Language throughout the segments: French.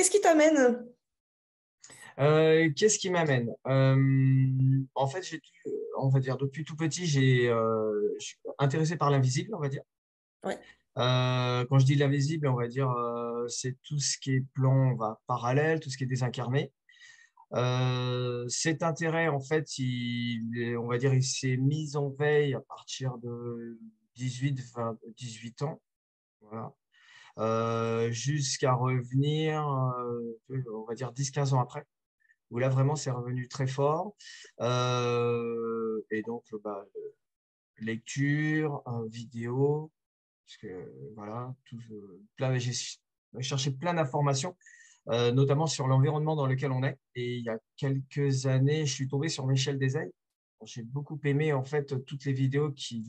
Qu'est-ce qui t'amène? Qu'est-ce qui m'amène? En fait, on va dire, depuis tout petit, je suis intéressé par l'invisible, on va dire. Ouais. Quand je dis l'invisible, on va dire, c'est tout ce qui est plan, on va, parallèle, tout ce qui est désincarné. Cet intérêt, en fait, on va dire, il s'est mis en veille à partir de 18 ans, voilà. Jusqu'à revenir, on va dire 10 15 ans après, où là vraiment c'est revenu très fort. Et donc, bah, lecture, vidéo, parce que voilà, j'ai cherché plein d'informations, notamment sur l'environnement dans lequel on est. Et il y a quelques années, je suis tombé sur Michel Desailles. J'ai beaucoup aimé en fait toutes les vidéos qu'il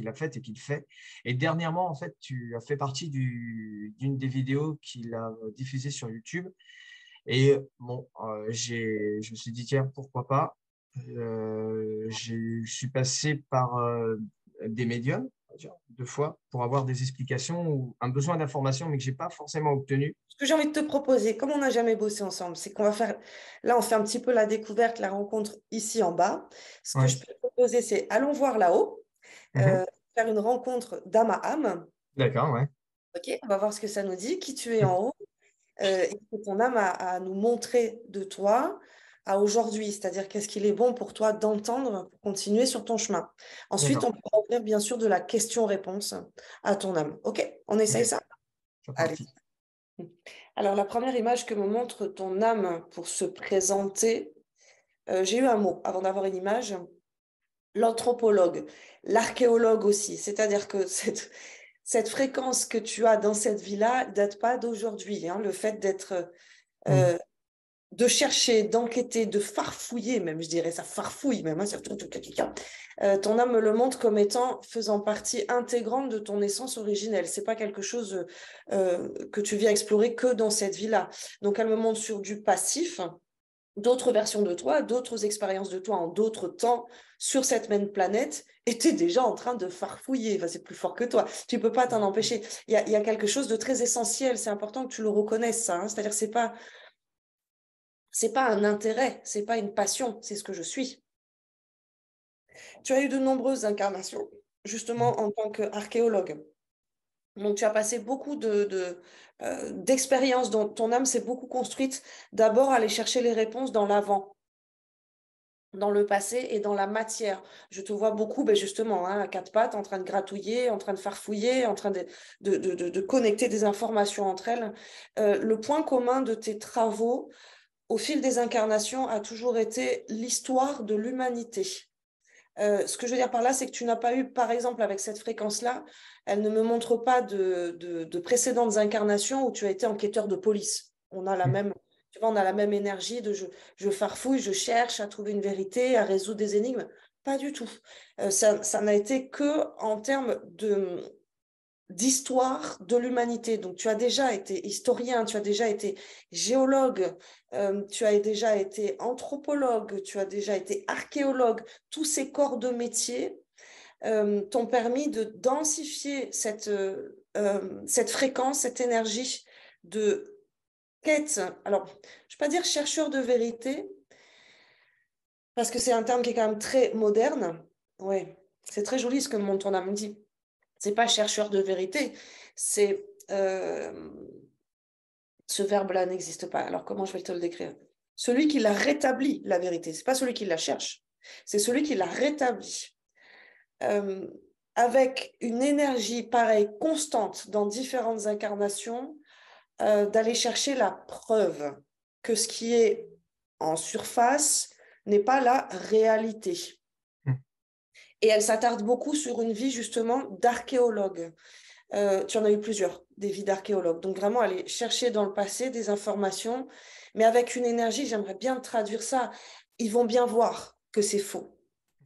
a faites et qu'il fait. Et dernièrement, en fait, tu as fait partie d'une des vidéos qu'il a diffusées sur YouTube. Et bon, je me suis dit, tiens, pourquoi pas. Je suis passé par des médiums, on va dire, 2 fois, pour avoir des explications ou un besoin d'information, mais que j'ai pas forcément obtenu. Ce que j'ai envie de te proposer, comme on n'a jamais bossé ensemble, c'est qu'on va faire, là, on fait un petit peu la découverte, la rencontre ici en bas. Ce que Ouais. je peux te proposer, c'est allons voir là-haut, Mhm. euh, faire une rencontre d'âme à âme. D'accord, ouais. Ok, on va voir ce que ça nous dit, qui tu es en haut, et ce que ton âme a à nous montrer de toi à aujourd'hui, c'est-à-dire qu'est-ce qu'il est bon pour toi d'entendre pour continuer sur ton chemin. Ensuite, D'accord. on pourra ouvrir bien sûr de la question-réponse à ton âme. Ok, on essaye Ok, ça? c'est Allez. parti. Alors, la première image que me montre ton âme pour se présenter, j'ai eu un mot avant d'avoir une image, l'anthropologue, l'archéologue aussi. C'est-à-dire que cette fréquence que tu as dans cette vie-là date pas d'aujourd'hui, hein. Le fait d'être, Mhm. euh, de chercher, d'enquêter, de farfouiller, même, je dirais, ça farfouille même, hein, ton âme me le montre comme étant faisant partie intégrante de ton essence originelle. C'est pas quelque chose que tu viens explorer que dans cette vie-là. Donc, elle me montre sur du passif, d'autres versions de toi, d'autres expériences de toi en d'autres temps sur cette même planète, et tu es déjà en train de farfouiller. Enfin, c'est plus fort que toi. Tu peux pas t'en empêcher. Il y a quelque chose de très essentiel. C'est important que tu le reconnaisses, ça, hein. C'est-à-dire, c'est pas un intérêt, c'est pas une passion, c'est ce que je suis. Tu as eu de nombreuses incarnations, justement en tant qu'archéologue. Donc, tu as passé beaucoup d'expériences dont ton âme s'est beaucoup construite. D'abord, aller chercher les réponses dans l'avant, dans le passé et dans la matière. Je te vois beaucoup, ben justement, hein, à quatre pattes, en train de gratouiller, en train de farfouiller, en train de connecter des informations entre elles. Le point commun de tes travaux au fil des incarnations a toujours été l'histoire de l'humanité. Ce que je veux dire par là, c'est que tu n'as pas eu, par exemple, avec cette fréquence-là, elle ne me montre pas de précédentes incarnations où tu as été enquêteur de police. On a la Mhm. même, tu vois, on a la même énergie de je farfouille, je cherche à trouver une vérité, à résoudre des énigmes. Pas du tout. Ça n'a été que en termes d'histoire de l'humanité. Donc, tu as déjà été historien, tu as déjà été géologue, tu as déjà été anthropologue, tu as déjà été archéologue. Tous ces corps de métier t'ont permis de densifier cette fréquence, cette énergie de quête. Alors, je ne vais pas dire chercheur de vérité, parce que c'est un terme qui est quand même très moderne. Ouais, c'est très joli ce que mon ton âme dit. C'est pas chercheur de vérité, c'est ce verbe-là n'existe pas. Alors comment je vais te le décrire? Celui qui la rétablit, la vérité. C'est pas celui qui la cherche, c'est celui qui la rétablit. Euh, avec une énergie pareille, constante dans différentes incarnations, d'aller chercher la preuve que ce qui est en surface n'est pas la réalité. Et elle s'attarde beaucoup sur une vie justement d'archéologue. Tu en as eu plusieurs, des vies d'archéologues. Donc vraiment aller chercher dans le passé des informations, mais avec une énergie, j'aimerais bien traduire ça. Ils vont bien voir que c'est faux.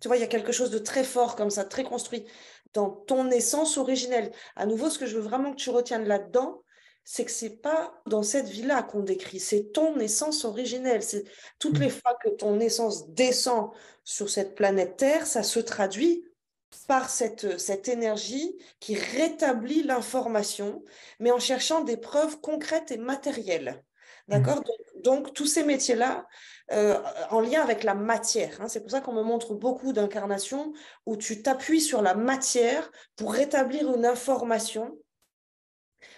Tu vois, il y a quelque chose de très fort comme ça, très construit dans ton essence originelle. À nouveau, ce que je veux vraiment que tu retiennes là-dedans, c'est que c'est pas dans cette vie-là qu'on décrit, c'est ton essence originelle. C'est toutes les Mhm. fois que ton essence descend sur cette planète Terre, ça se traduit par cette énergie qui rétablit l'information, mais en cherchant des preuves concrètes et matérielles. D'accord? Donc, tous ces métiers-là, en lien avec la matière, hein, c'est pour ça qu'on me montre beaucoup d'incarnations où tu t'appuies sur la matière pour rétablir une information,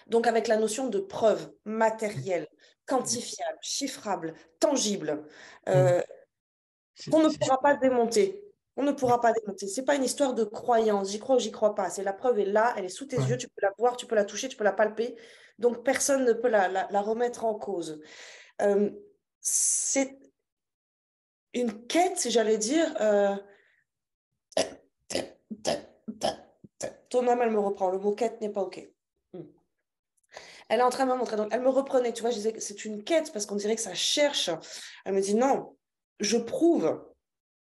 donc avec la notion de preuve matérielle, quantifiable, chiffrable, tangible, qu'on ne pourra pas démonter. On ne pourra pas démonter. Ce n'est pas une histoire de croyance. J'y crois ou j'y crois pas. C'est la preuve est là, elle est sous tes yeux, tu peux la voir, tu peux la toucher, tu peux la palper. Donc, personne ne peut la remettre en cause. C'est une quête, j'allais dire. Ton âme, elle me reprend. Le mot quête n'est pas OK. Elle est en train de me montrer. Donc, elle me reprenait. Tu vois, je disais que c'est une quête parce qu'on dirait que ça cherche. Elle me dit non, je prouve.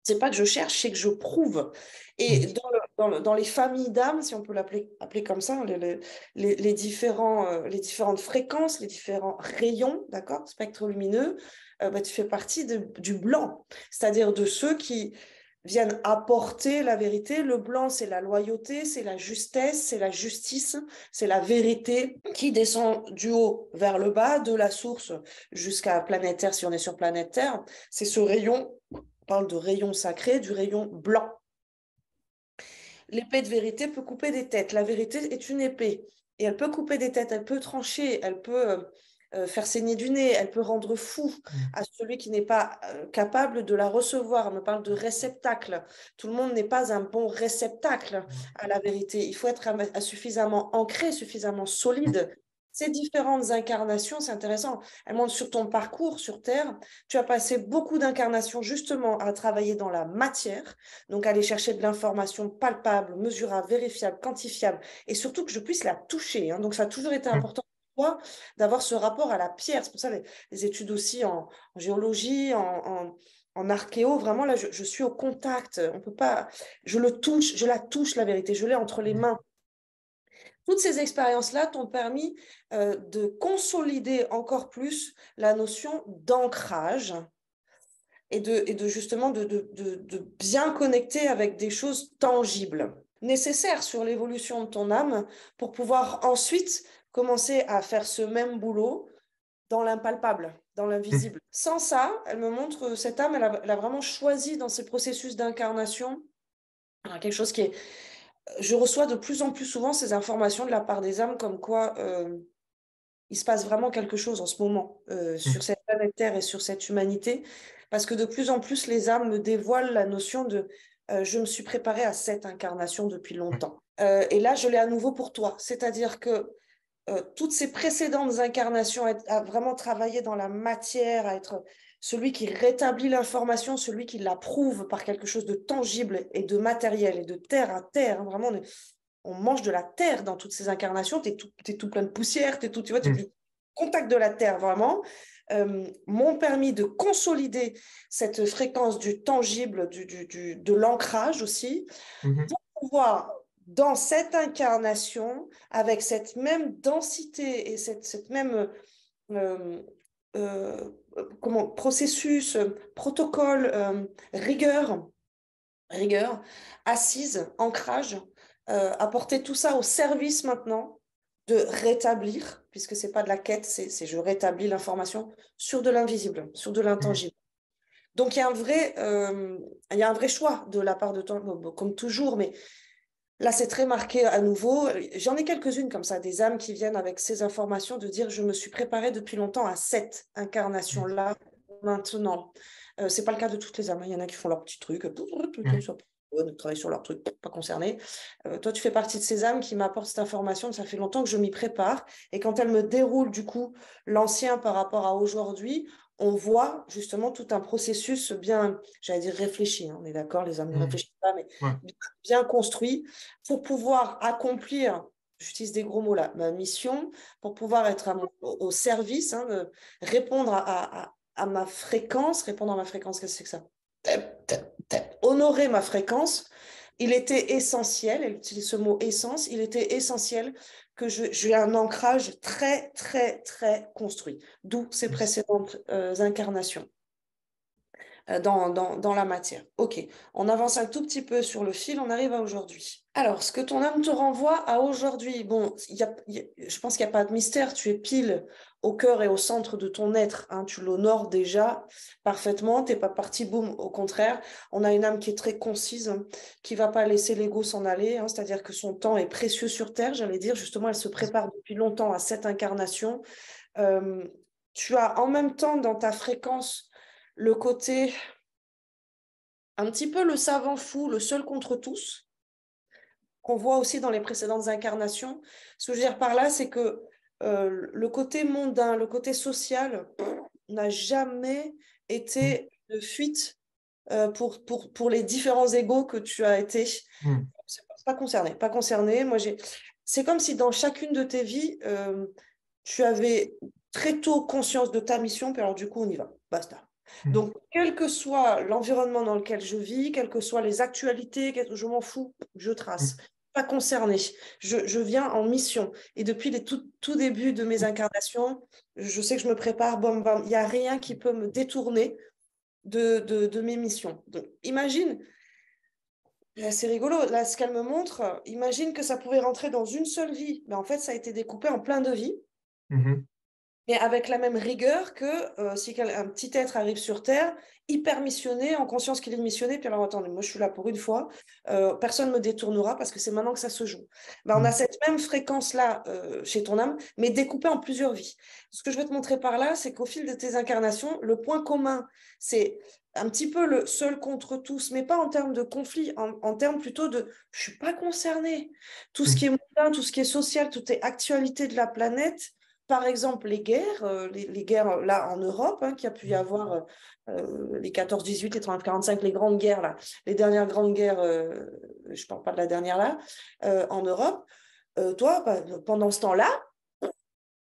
C'est pas que je cherche, c'est que je prouve. Et dans les familles d'âmes, si on peut appeler comme ça, les différentes fréquences, les différents rayons, d'accord, spectre lumineux, tu fais partie du blanc, c'est-à-dire de ceux qui viennent apporter la vérité. Le blanc, c'est la loyauté, c'est la justesse, c'est la justice, c'est la vérité qui descend du haut vers le bas, de la source jusqu'à planète Terre, si on est sur planète Terre. C'est ce rayon. On parle de rayon sacré, du rayon blanc. L'épée de vérité peut couper des têtes. La vérité est une épée. Et elle peut couper des têtes, elle peut trancher, elle peut faire saigner du nez, elle peut rendre fou à celui qui n'est pas capable de la recevoir. On me parle de réceptacle. Tout le monde n'est pas un bon réceptacle à la vérité. Il faut être suffisamment ancré, suffisamment solide. Ces différentes incarnations, c'est intéressant. Elles montrent sur ton parcours sur Terre. Tu as passé beaucoup d'incarnations justement à travailler dans la matière, donc aller chercher de l'information palpable, mesurable, vérifiable, quantifiable, et surtout que je puisse la toucher. Hein. Donc ça a toujours été important pour moi d'avoir ce rapport à la pierre. C'est pour ça les études aussi en géologie, en archéo, vraiment là, je suis au contact. On peut pas, je la touche la vérité, je l'ai entre les mains. Toutes ces expériences-là t'ont permis de consolider encore plus la notion d'ancrage et de justement de bien connecter avec des choses tangibles, nécessaires sur l'évolution de ton âme pour pouvoir ensuite commencer à faire ce même boulot dans l'impalpable, dans l'invisible. Sans ça, elle me montre, cette âme, elle a vraiment choisi dans ses processus d'incarnation quelque chose qui est... Je reçois de plus en plus souvent ces informations de la part des âmes comme quoi il se passe vraiment quelque chose en ce moment sur cette planète Terre et sur cette humanité, parce que de plus en plus, les âmes me dévoilent la notion de je me suis préparée à cette incarnation depuis longtemps. Et là, je l'ai à nouveau pour toi. C'est-à-dire que toutes ces précédentes incarnations, à vraiment travailler dans la matière, à être celui qui rétablit l'information, celui qui la prouve par quelque chose de tangible et de matériel et de terre à terre, hein, vraiment... On mange de la terre dans toutes ces incarnations, tu es tout plein de poussière, tu vois, tu es du contact de la terre, vraiment, m'ont permis de consolider cette fréquence du tangible, de l'ancrage aussi, pour pouvoir, dans cette incarnation, avec cette même densité et cette même processus, protocole, rigueur, assise, ancrage, apporter tout ça au service maintenant de rétablir, puisque c'est pas de la quête, c'est je rétablis l'information sur de l'invisible, sur de l'intangible. Donc il y a un vrai choix de la part de toi, comme toujours, mais là c'est très marqué à nouveau. J'en ai quelques-unes comme ça, des âmes qui viennent avec ces informations de dire je me suis préparée depuis longtemps à cette incarnation-là maintenant. C'est pas le cas de toutes les âmes. Il y en a qui font leur petit truc, travailler sur leur truc, pas concerné. Toi, tu fais partie de ces âmes qui m'apportent cette information. Ça fait longtemps que je m'y prépare. Et quand elle me déroule, du coup, l'ancien par rapport à aujourd'hui, on voit justement tout un processus bien, j'allais dire réfléchi. Hein, on est d'accord, les âmes ne réfléchissent pas, mais bien construit pour pouvoir accomplir, j'utilise des gros mots là, ma mission, pour pouvoir être au service, hein, de répondre à ma fréquence. Répondre à ma fréquence, qu'est-ce que c'est que ça? Honorer ma fréquence, il était essentiel, elle utilise ce mot essence, il était essentiel que j'ai un ancrage très, très, très construit, d'où ces précédentes incarnations. dans la matière. Ok, on avance un tout petit peu sur le fil, on arrive à aujourd'hui. Alors, ce que ton âme te renvoie à aujourd'hui, bon, je pense qu'il n'y a pas de mystère, tu es pile au cœur et au centre de ton être, hein, tu l'honores déjà parfaitement, tu n'es pas parti, boum, au contraire, on a une âme qui est très concise, hein, qui ne va pas laisser l'ego s'en aller, hein, c'est-à-dire que son temps est précieux sur Terre, j'allais dire, justement, elle se prépare depuis longtemps à cette incarnation. Tu as en même temps dans ta fréquence le côté un petit peu le savant fou, le seul contre tous, qu'on voit aussi dans les précédentes incarnations. Ce que je veux dire par là, c'est que le côté mondain, le côté social n'a jamais été de fuite pour les différents égos que tu as été. C'est pas concerné, pas concerné. Moi, c'est comme si dans chacune de tes vies, tu avais très tôt conscience de ta mission, puis alors du coup, on y va, basta. Donc, quel que soit l'environnement dans lequel je vis, quelles que soient les actualités, je m'en fous, je trace. Pas concerné. Je viens en mission. Et depuis les tout débuts de mes incarnations, je sais que je me prépare, bam, bam. Il n'y a rien qui peut me détourner de mes missions. Donc, imagine, là, c'est rigolo, là, ce qu'elle me montre, imagine que ça pouvait rentrer dans une seule vie. Mais en fait, ça a été découpé en plein de vies. Mais avec la même rigueur que si un petit être arrive sur Terre, hyper missionné, en conscience qu'il est missionné, puis alors attendez, moi je suis là pour une fois, personne ne me détournera parce que c'est maintenant que ça se joue. Ben, on a cette même fréquence-là chez ton âme, mais découpée en plusieurs vies. Ce que je veux te montrer par là, c'est qu'au fil de tes incarnations, le point commun, c'est un petit peu le seul contre tous, mais pas en termes de conflit, en termes plutôt de je ne suis pas concerné. Tout ce qui est mondain, tout ce qui est social, toutes les actualités de la planète. Par exemple, les guerres, les guerres là en Europe, hein, qu'il y a pu y avoir les 14-18, les 30-45, les grandes guerres là, les dernières grandes guerres, je ne parle pas de la dernière là, en Europe, toi, bah, pendant ce temps-là,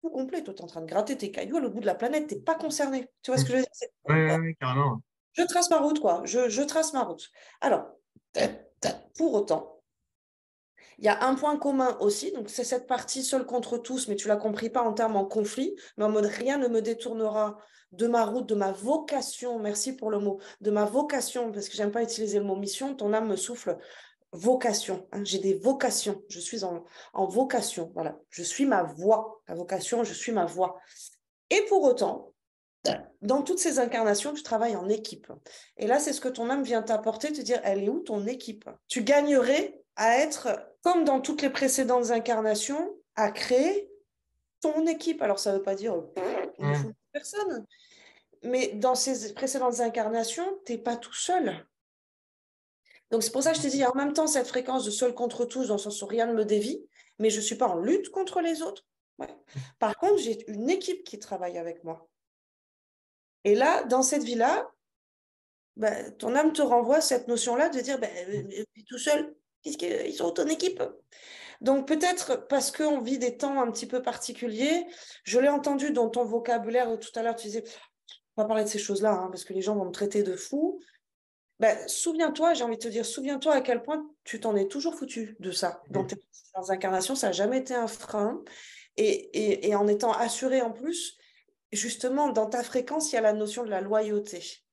tout complet, toi, tu es en train de gratter tes cailloux à l'autre bout de la planète, tu n'es pas concerné. Tu vois ce que je veux dire? Oui, carrément. Je trace ma route, quoi. Je trace ma route. Alors, pour autant, il y a un point commun aussi, donc c'est cette partie seule contre tous, mais tu l'as compris pas en termes en conflit, mais en mode rien ne me détournera de ma route, de ma vocation, merci pour le mot, de ma vocation, parce que j'aime pas utiliser le mot mission, ton âme me souffle vocation, hein, j'ai des vocations, je suis en vocation, voilà, je suis ma voix, la vocation, je suis ma voix. Et pour autant, dans toutes ces incarnations, tu travailles en équipe. Et là, c'est ce que ton âme vient t'apporter, te dire, elle est où ton équipe? Tu gagnerais à être, comme dans toutes les précédentes incarnations, à créer ton équipe. Alors, ça ne veut pas dire une foule de personnes, mais dans ces précédentes incarnations, tu n'es pas tout seul. Donc, c'est pour ça que je te dis, en même temps, cette fréquence de seul contre tous, dans le sens où rien ne me dévie, mais je ne suis pas en lutte contre les autres. Ouais. Par contre, j'ai une équipe qui travaille avec moi. Et là, dans cette vie-là, ben, ton âme te renvoie cette notion-là de dire, ben, tout seul, puisqu'ils sont ton équipe. Donc peut-être parce qu'on vit des temps un petit peu particuliers, je l'ai entendu dans ton vocabulaire tout à l'heure, tu disais, on va parler de ces choses-là, hein, parce que les gens vont me traiter de fou. Ben, souviens-toi, j'ai envie de te dire, souviens-toi à quel point tu t'en es toujours foutu de ça. Dans tes incarnations, ça n'a jamais été un frein. Et en étant assuré en plus, justement, dans ta fréquence, il y a la notion de la loyauté.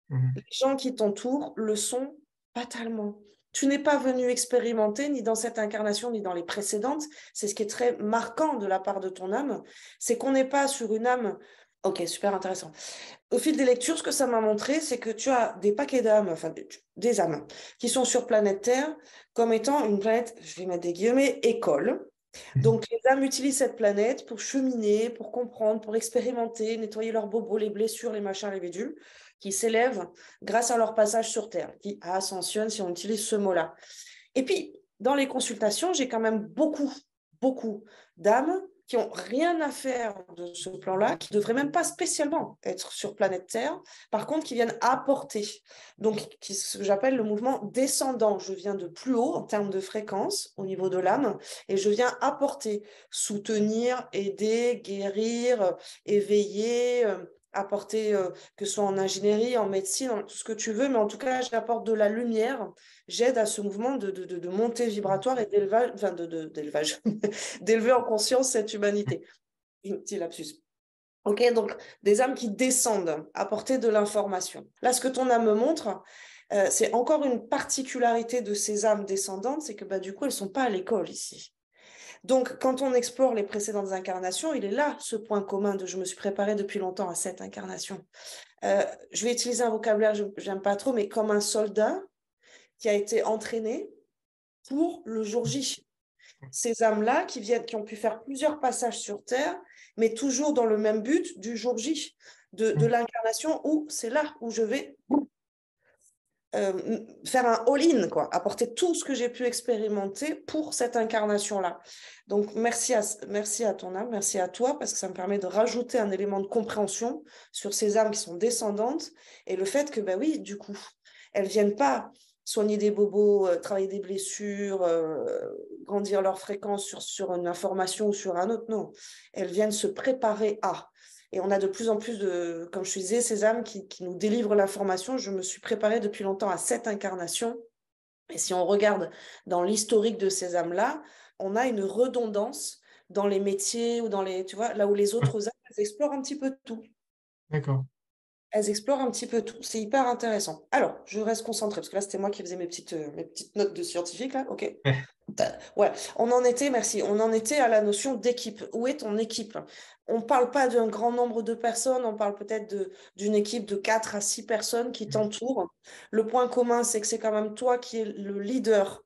Les gens qui t'entourent le sont fatalement. Tu n'es pas venu expérimenter, ni dans cette incarnation, ni dans les précédentes. C'est ce qui est très marquant de la part de ton âme. C'est qu'on n'est pas sur une âme. Ok, super intéressant. Au fil des lectures, ce que ça m'a montré, c'est que tu as des paquets d'âmes, enfin des âmes, qui sont sur planète Terre comme étant une planète, je vais mettre des guillemets, école. Donc, les âmes utilisent cette planète pour cheminer, pour comprendre, pour expérimenter, nettoyer leurs bobos, les blessures, les machins, les bidules, qui s'élèvent grâce à leur passage sur Terre, qui ascensionnent, si on utilise ce mot-là. Et puis, dans les consultations, j'ai quand même beaucoup d'âmes qui n'ont rien à faire de ce plan-là, qui ne devraient même pas spécialement être sur planète Terre, par contre, qui viennent apporter. Donc, ce que j'appelle le mouvement descendant. Je viens de plus haut en termes de fréquence au niveau de l'âme, et je viens apporter, soutenir, aider, guérir, éveiller, apporter, que ce soit en ingénierie, en médecine, tout ce que tu veux, mais en tout cas, j'apporte de la lumière, j'aide à ce mouvement de montée vibratoire et d'élevage, enfin d'élevage, d'élever en conscience cette humanité. Petit lapsus. Ok, donc des âmes qui descendent, apporter de l'information. Là, ce que ton âme me montre, c'est encore une particularité de ces âmes descendantes, c'est que bah, du coup, elles ne sont pas à l'école ici. Donc, quand on explore les précédentes incarnations, il est là ce point commun de je me suis préparée depuis longtemps à cette incarnation. Je vais utiliser un vocabulaire que j'aime pas trop, mais comme un soldat qui a été entraîné pour le jour J. Ces âmes-là qui ont pu faire plusieurs passages sur Terre, mais toujours dans le même but du jour J, de l'incarnation où c'est là où je vais faire un all-in, quoi, apporter tout ce que j'ai pu expérimenter pour cette incarnation-là. Donc, merci à ton âme, merci à toi, parce que ça me permet de rajouter un élément de compréhension sur ces âmes qui sont descendantes et le fait que, ben oui, du coup, elles ne viennent pas soigner des bobos, travailler des blessures, grandir leur fréquence sur une information ou sur un autre, non. Elles viennent se préparer à. Et on a de plus en plus de, comme je disais, ces âmes qui nous délivrent l'information. Je me suis préparée depuis longtemps à cette incarnation. Et si on regarde dans l'historique de ces âmes-là, on a une redondance dans les métiers ou dans les, tu vois, là où les Ouais, autres âmes, elles explorent un petit peu tout. d'accord. Elles explorent un petit peu tout. C'est hyper intéressant. Alors, je reste concentrée, parce que là, c'était moi qui faisais mes petites notes de scientifique, là. OK. Ouais. Ouais, on en était, merci, on en était à la notion d'équipe. Où est ton équipe? On ne parle pas d'un grand nombre de personnes, on parle peut-être d'une équipe de 4 à 6 personnes qui t'entourent. Le point commun, c'est que c'est quand même toi qui es le leader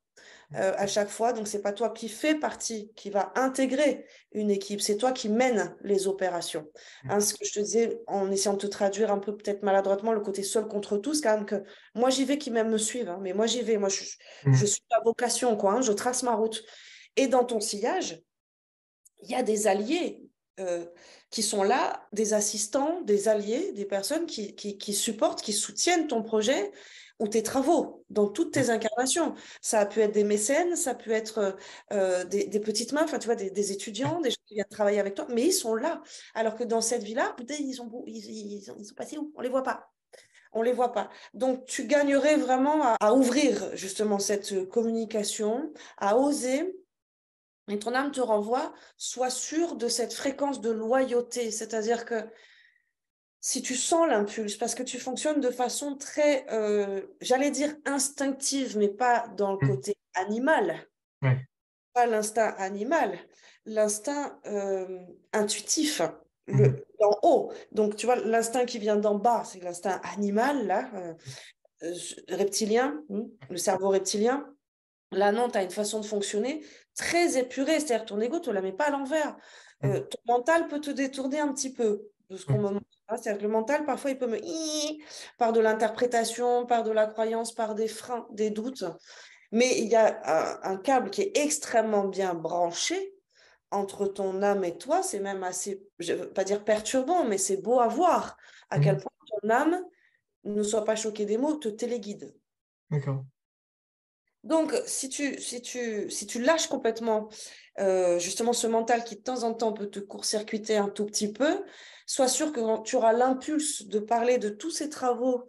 à chaque fois. Donc, c'est pas toi qui fais partie, qui va intégrer une équipe. C'est toi qui mène les opérations. Hein, ce que je te disais en essayant de te traduire un peu peut-être maladroitement, le côté seul contre tous, quand même que moi j'y vais, qui même me suivent. Hein, mais moi j'y vais. Moi, je suis la vocation, quoi. Hein, je trace ma route. Et dans ton sillage, il y a des alliés euh, qui sont là, des assistants, des alliés, des personnes qui supportent, qui soutiennent ton projet ou tes travaux dans toutes tes incarnations. Ça a pu être des mécènes, ça a pu être des petites mains, enfin tu vois, des étudiants, des gens qui viennent travailler avec toi, mais ils sont là. Alors que dans cette vie-là, peut-être ils sont passés où? On les voit pas. On les voit pas. Donc, tu gagnerais vraiment à ouvrir justement cette communication, à oser et ton âme te renvoie, sois sûr de cette fréquence de loyauté. C'est-à-dire que si tu sens l'impulse, parce que tu fonctionnes de façon très, j'allais dire instinctive, mais pas dans le côté animal, Ouais. pas l'instinct animal, l'instinct intuitif, Mhm. d'en haut. Donc, tu vois, l'instinct qui vient d'en bas, c'est l'instinct animal, là, reptilien, le cerveau reptilien. Là, non, tu as une façon de fonctionner très épurée, c'est-à-dire ton ego, tu ne la mets pas à l'envers. Mhm. Ton mental peut te détourner un petit peu de ce qu'on Ouais. me montre. Hein. C'est-à-dire que le mental, parfois, il peut par de l'interprétation, par de la croyance, par des freins, des doutes. Mais il y a un câble qui est extrêmement bien branché entre ton âme et toi. C'est même assez, je ne veux pas dire perturbant, mais c'est beau à voir à quel Mhm. point ton âme, ne sois pas choqué des mots, te téléguide. D'accord. Donc, si tu lâches complètement justement ce mental qui de temps en temps peut te court-circuiter un tout petit peu, sois sûr que quand tu auras l'impulse de parler de tous ces travaux,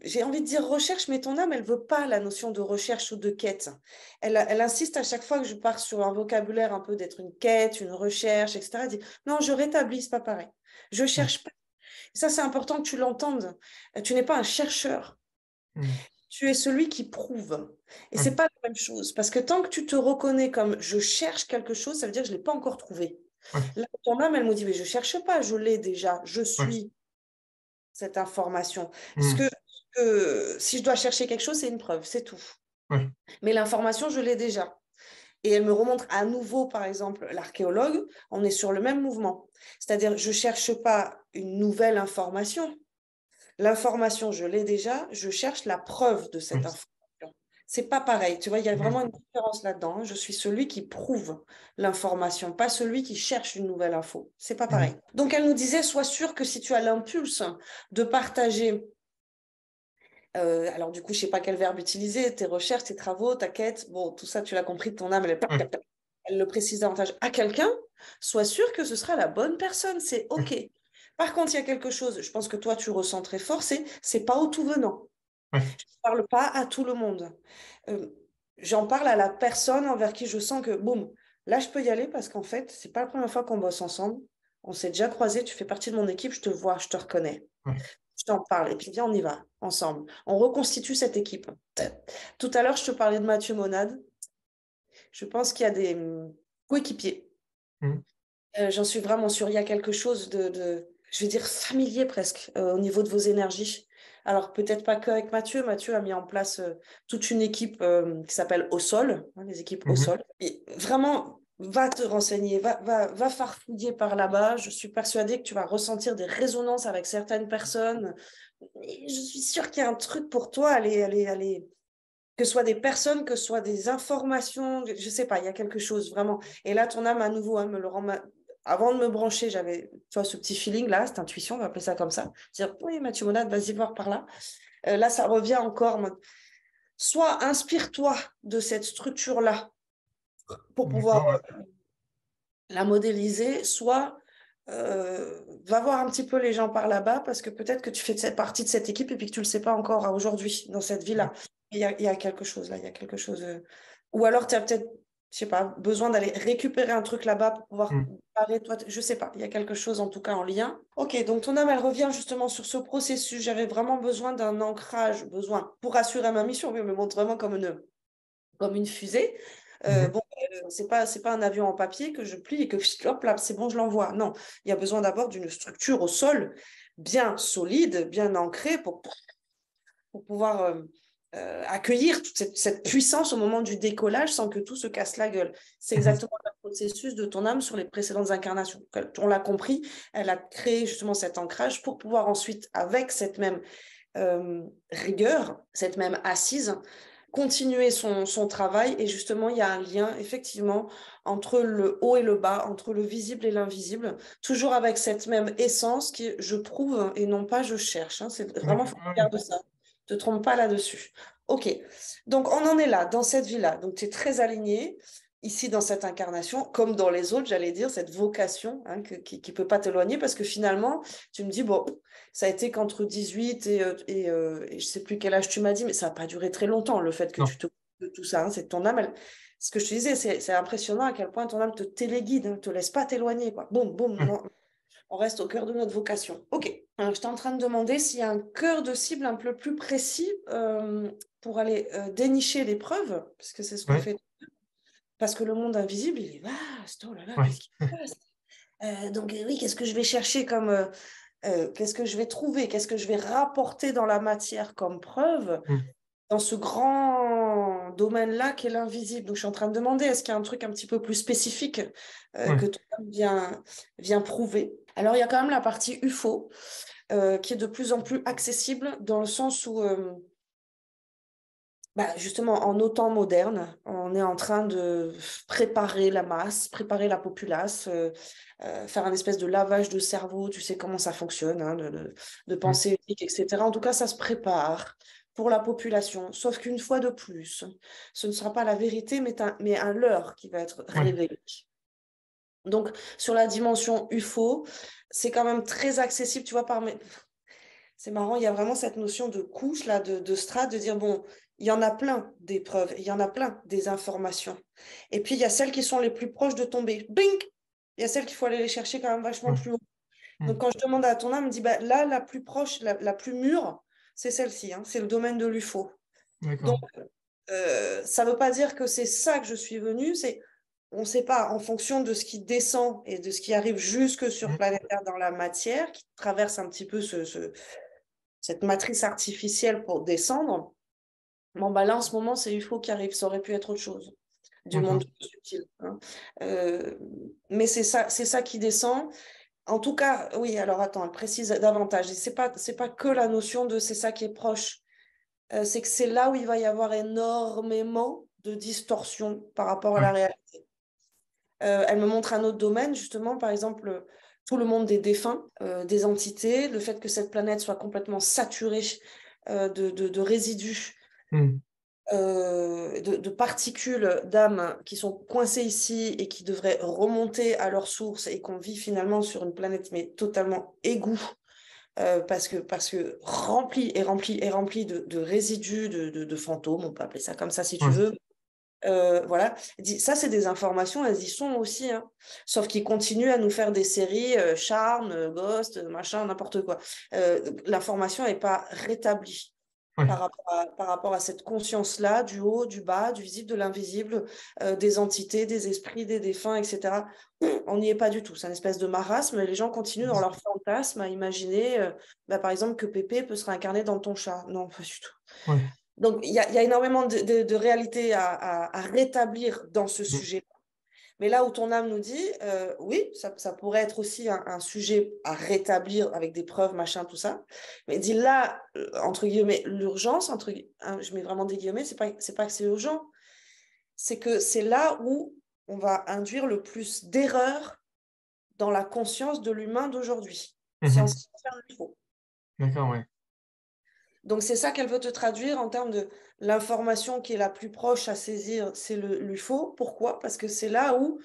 j'ai envie de dire recherche, mais ton âme, elle veut pas la notion de recherche ou de quête. Elle insiste à chaque fois que je pars sur un vocabulaire un peu d'être une quête, une recherche, etc. Elle dit, non, je rétablis, c'est pas pareil. Je Ouais. cherche pas. Ça, c'est important que tu l'entendes. Tu n'es pas un chercheur. Mhm. Tu es celui qui prouve. Et Ouais. c'est pas la même chose. Parce que tant que tu te reconnais comme je cherche quelque chose, ça veut dire que je ne l'ai pas encore trouvé. Ouais. Là, ton âme, elle me dit, mais je ne cherche pas, je l'ai déjà, je Ouais. suis cette information. Mhm. Si je dois chercher quelque chose, c'est une preuve, c'est tout. Ouais. Mais l'information, je l'ai déjà. Et elle me remontre à nouveau, par exemple, l'archéologue, on est sur le même mouvement. C'est-à-dire, je ne cherche pas une nouvelle information. L'information, je l'ai déjà, je cherche la preuve de cette Ouais. information. C'est pas pareil, tu vois, il y a Mhm. vraiment une différence là-dedans. Hein. Je suis celui qui prouve l'information, pas celui qui cherche une nouvelle info. C'est pas pareil. Mhm. Donc elle nous disait, sois sûr que si tu as l'impulse de partager, alors du coup, je sais pas quel verbe utiliser, tes recherches, tes travaux, ta quête, bon, tout ça, tu l'as compris de ton âme, Ouais. elle le précise davantage à quelqu'un, sois sûr que ce sera la bonne personne, c'est Ouais. OK. Par contre, il y a quelque chose, je pense que toi, tu ressens très fort, c'est pas au tout venant. Ouais. Je ne parle pas à tout le monde. Euh, J'en parle à la personne envers qui je sens que, boum, là, je peux y aller parce qu'en fait, c'est pas la première fois qu'on bosse ensemble. On s'est déjà croisés, tu fais partie de mon équipe, je te vois, je te reconnais. Ouais. Je t'en parle. Et puis, viens, on y va, ensemble. On reconstitue cette équipe. Tout à l'heure, je te parlais de Mathieu Monade. Je pense qu'il y a des coéquipiers. Mhm. J'en suis vraiment sûre. Il y a quelque chose je vais dire, familier presque au niveau de vos énergies. Alors, peut-être pas qu'avec Mathieu. Mathieu a mis en place toute une équipe qui s'appelle Au Sol, hein, les équipes Au Mhm. Sol. Et vraiment, va te renseigner, va farfouiller par là-bas. Je suis persuadée que tu vas ressentir des résonances avec certaines personnes. Et je suis sûre qu'il y a un truc pour toi. Allez, que ce soit des personnes, que ce soit des informations, je ne sais pas, il y a quelque chose vraiment. Et là, ton âme, à nouveau, hein, me le rend. Avant de me brancher, j'avais ce petit feeling-là, cette intuition, on va appeler ça comme ça. Dire, oui, Mathieu Monade, vas-y voir par là. Là, ça revient encore. Soit inspire-toi de cette structure-là pour pouvoir D'accord, ouais. la modéliser, soit va voir un petit peu les gens par là-bas parce que peut-être que tu fais partie de cette équipe et puis que tu ne le sais pas encore aujourd'hui dans cette vie-là. Il y a quelque chose là, il y a quelque chose. Ou alors tu as peut-être, je sais pas, besoin d'aller récupérer un truc là-bas pour pouvoir Mhm. parler, toi, je sais pas, il y a quelque chose en tout cas en lien. Ok, donc ton âme, elle revient justement sur ce processus. J'avais vraiment besoin d'un ancrage, besoin pour assurer ma mission. Oui, on me montre vraiment comme une fusée. Mhm. Bon, c'est pas un avion en papier que je plie et que hop là, c'est bon, je l'envoie. Non, il y a besoin d'abord d'une structure au sol bien solide, bien ancrée pour pouvoir accueillir toute cette puissance au moment du décollage sans que tout se casse la gueule. C'est Mhm. exactement le processus de ton âme sur les précédentes incarnations. On l'a compris, elle a créé justement cet ancrage pour pouvoir ensuite, avec cette même rigueur, cette même assise, continuer son travail. Et justement, il y a un lien, effectivement, entre le haut et le bas, entre le visible et l'invisible, toujours avec cette même essence qui est je prouve et non pas je cherche. Hein. C'est Ouais, vraiment, il faut ouais, que tu gardes ça. Ne te trompe pas là-dessus. OK. Donc, on en est là, dans cette vie-là. Donc, tu es très aligné ici dans cette incarnation, comme dans les autres, j'allais dire, cette vocation hein, qui ne peut pas t'éloigner parce que finalement, tu me dis, bon, ça a été qu'entre 18 et je ne sais plus quel âge tu m'as dit, mais ça n'a pas duré très longtemps, le fait que non. tu te de tout ça. Hein, c'est ton âme. Ce que je te disais, c'est impressionnant à quel point ton âme te téléguide, ne te laisse pas t'éloigner. Quoi. Boum, boum, Ouais. non, on reste au cœur de notre vocation. OK. Alors, j'étais en train de demander s'il y a un cœur de cible un peu plus précis pour aller dénicher les preuves, parce que c'est ce qu'on Ouais. fait. Parce que le monde invisible, il est vaste. Oh là là, Ouais. qu'est-ce qui se passe donc oui, qu'est-ce que je vais chercher comme qu'est-ce que je vais trouver, qu'est-ce que je vais rapporter dans la matière comme preuve Mhm. dans ce grand domaine-là qu'est l'invisible. Donc, je suis en train de demander, est-ce qu'il y a un truc un petit peu plus spécifique Ouais. que toi vient prouver? Alors, il y a quand même la partie UFO qui est de plus en plus accessible dans le sens où justement, en nos temps modernes, on est en train de préparer la masse, préparer la populace, faire un espèce de lavage de cerveau, tu sais comment ça fonctionne, hein, de Mhm. pensée unique, etc. En tout cas, ça se prépare pour la population. Sauf qu'une fois de plus, ce ne sera pas la vérité, mais un leurre qui va être Ouais. révélé. Donc, sur la dimension UFO, c'est quand même très accessible, tu vois, c'est marrant, il y a vraiment cette notion de couche, là, de strate, de dire, bon, il y en a plein des preuves, il y en a plein des informations. Et puis, il y a celles qui sont les plus proches de tomber. Bing! Il y a celles qu'il faut aller les chercher quand même vachement Ouais. plus haut. Donc, Mhm. quand je demande à ton âme, me dit, là, la plus proche, la plus mûre, c'est celle-ci, hein, c'est le domaine de l'UFO. Donc, D'accord. ça ne veut pas dire que c'est ça que je suis venue, on ne sait pas, en fonction de ce qui descend et de ce qui arrive jusque sur Mhm. planète Terre dans la matière, qui traverse un petit peu cette matrice artificielle pour descendre. Bon, là, en ce moment, c'est UFO qui arrive. Ça aurait pu être autre chose, du monde D'accord. subtil. Hein. Mais c'est ça qui descend. En tout cas, oui, alors attends, elle précise davantage. C'est pas que la notion de c'est ça qui est proche. C'est que c'est là où il va y avoir énormément de distorsion par rapport à la Ouais. réalité. Elle me montre un autre domaine, justement, par exemple, tout le monde des défunts, des entités, le fait que cette planète soit complètement saturée de résidus, Mhm. de particules d'âme qui sont coincées ici et qui devraient remonter à leur source et qu'on vit finalement sur une planète mais totalement égout. Parce que rempli et rempli et rempli de résidus, de fantômes, on peut appeler ça comme ça si tu Ouais. veux, Voilà. Elle dit, ça, c'est des informations, elles y sont aussi. Hein. Sauf qu'ils continuent à nous faire des séries Charme, Ghost, machin, n'importe quoi. L'information n'est pas rétablie Ouais. par rapport à cette conscience-là, du haut, du bas, du visible, de l'invisible, des entités, des esprits, des défunts, etc. On n'y est pas du tout. C'est une espèce de marasme. Et les gens continuent dans leur fantasme à imaginer, par exemple, que Pépé peut se réincarner dans ton chat. Non, pas du tout. Ouais. Donc, il y a énormément de réalité à rétablir dans ce Mm. sujet. Mais là où ton âme nous dit, oui, ça pourrait être aussi un sujet à rétablir avec des preuves, machin, tout ça. Mais dit là, entre guillemets, l'urgence, je mets vraiment des guillemets, c'est pas que c'est urgent, c'est que c'est là où on va induire le plus d'erreurs dans la conscience de l'humain d'aujourd'hui. C'est en ce Mhm. qui concerne l'UFO. D'accord, ouais. Donc, c'est ça qu'elle veut te traduire en termes de l'information qui est la plus proche à saisir, c'est l'UFO. Pourquoi? Parce que c'est là où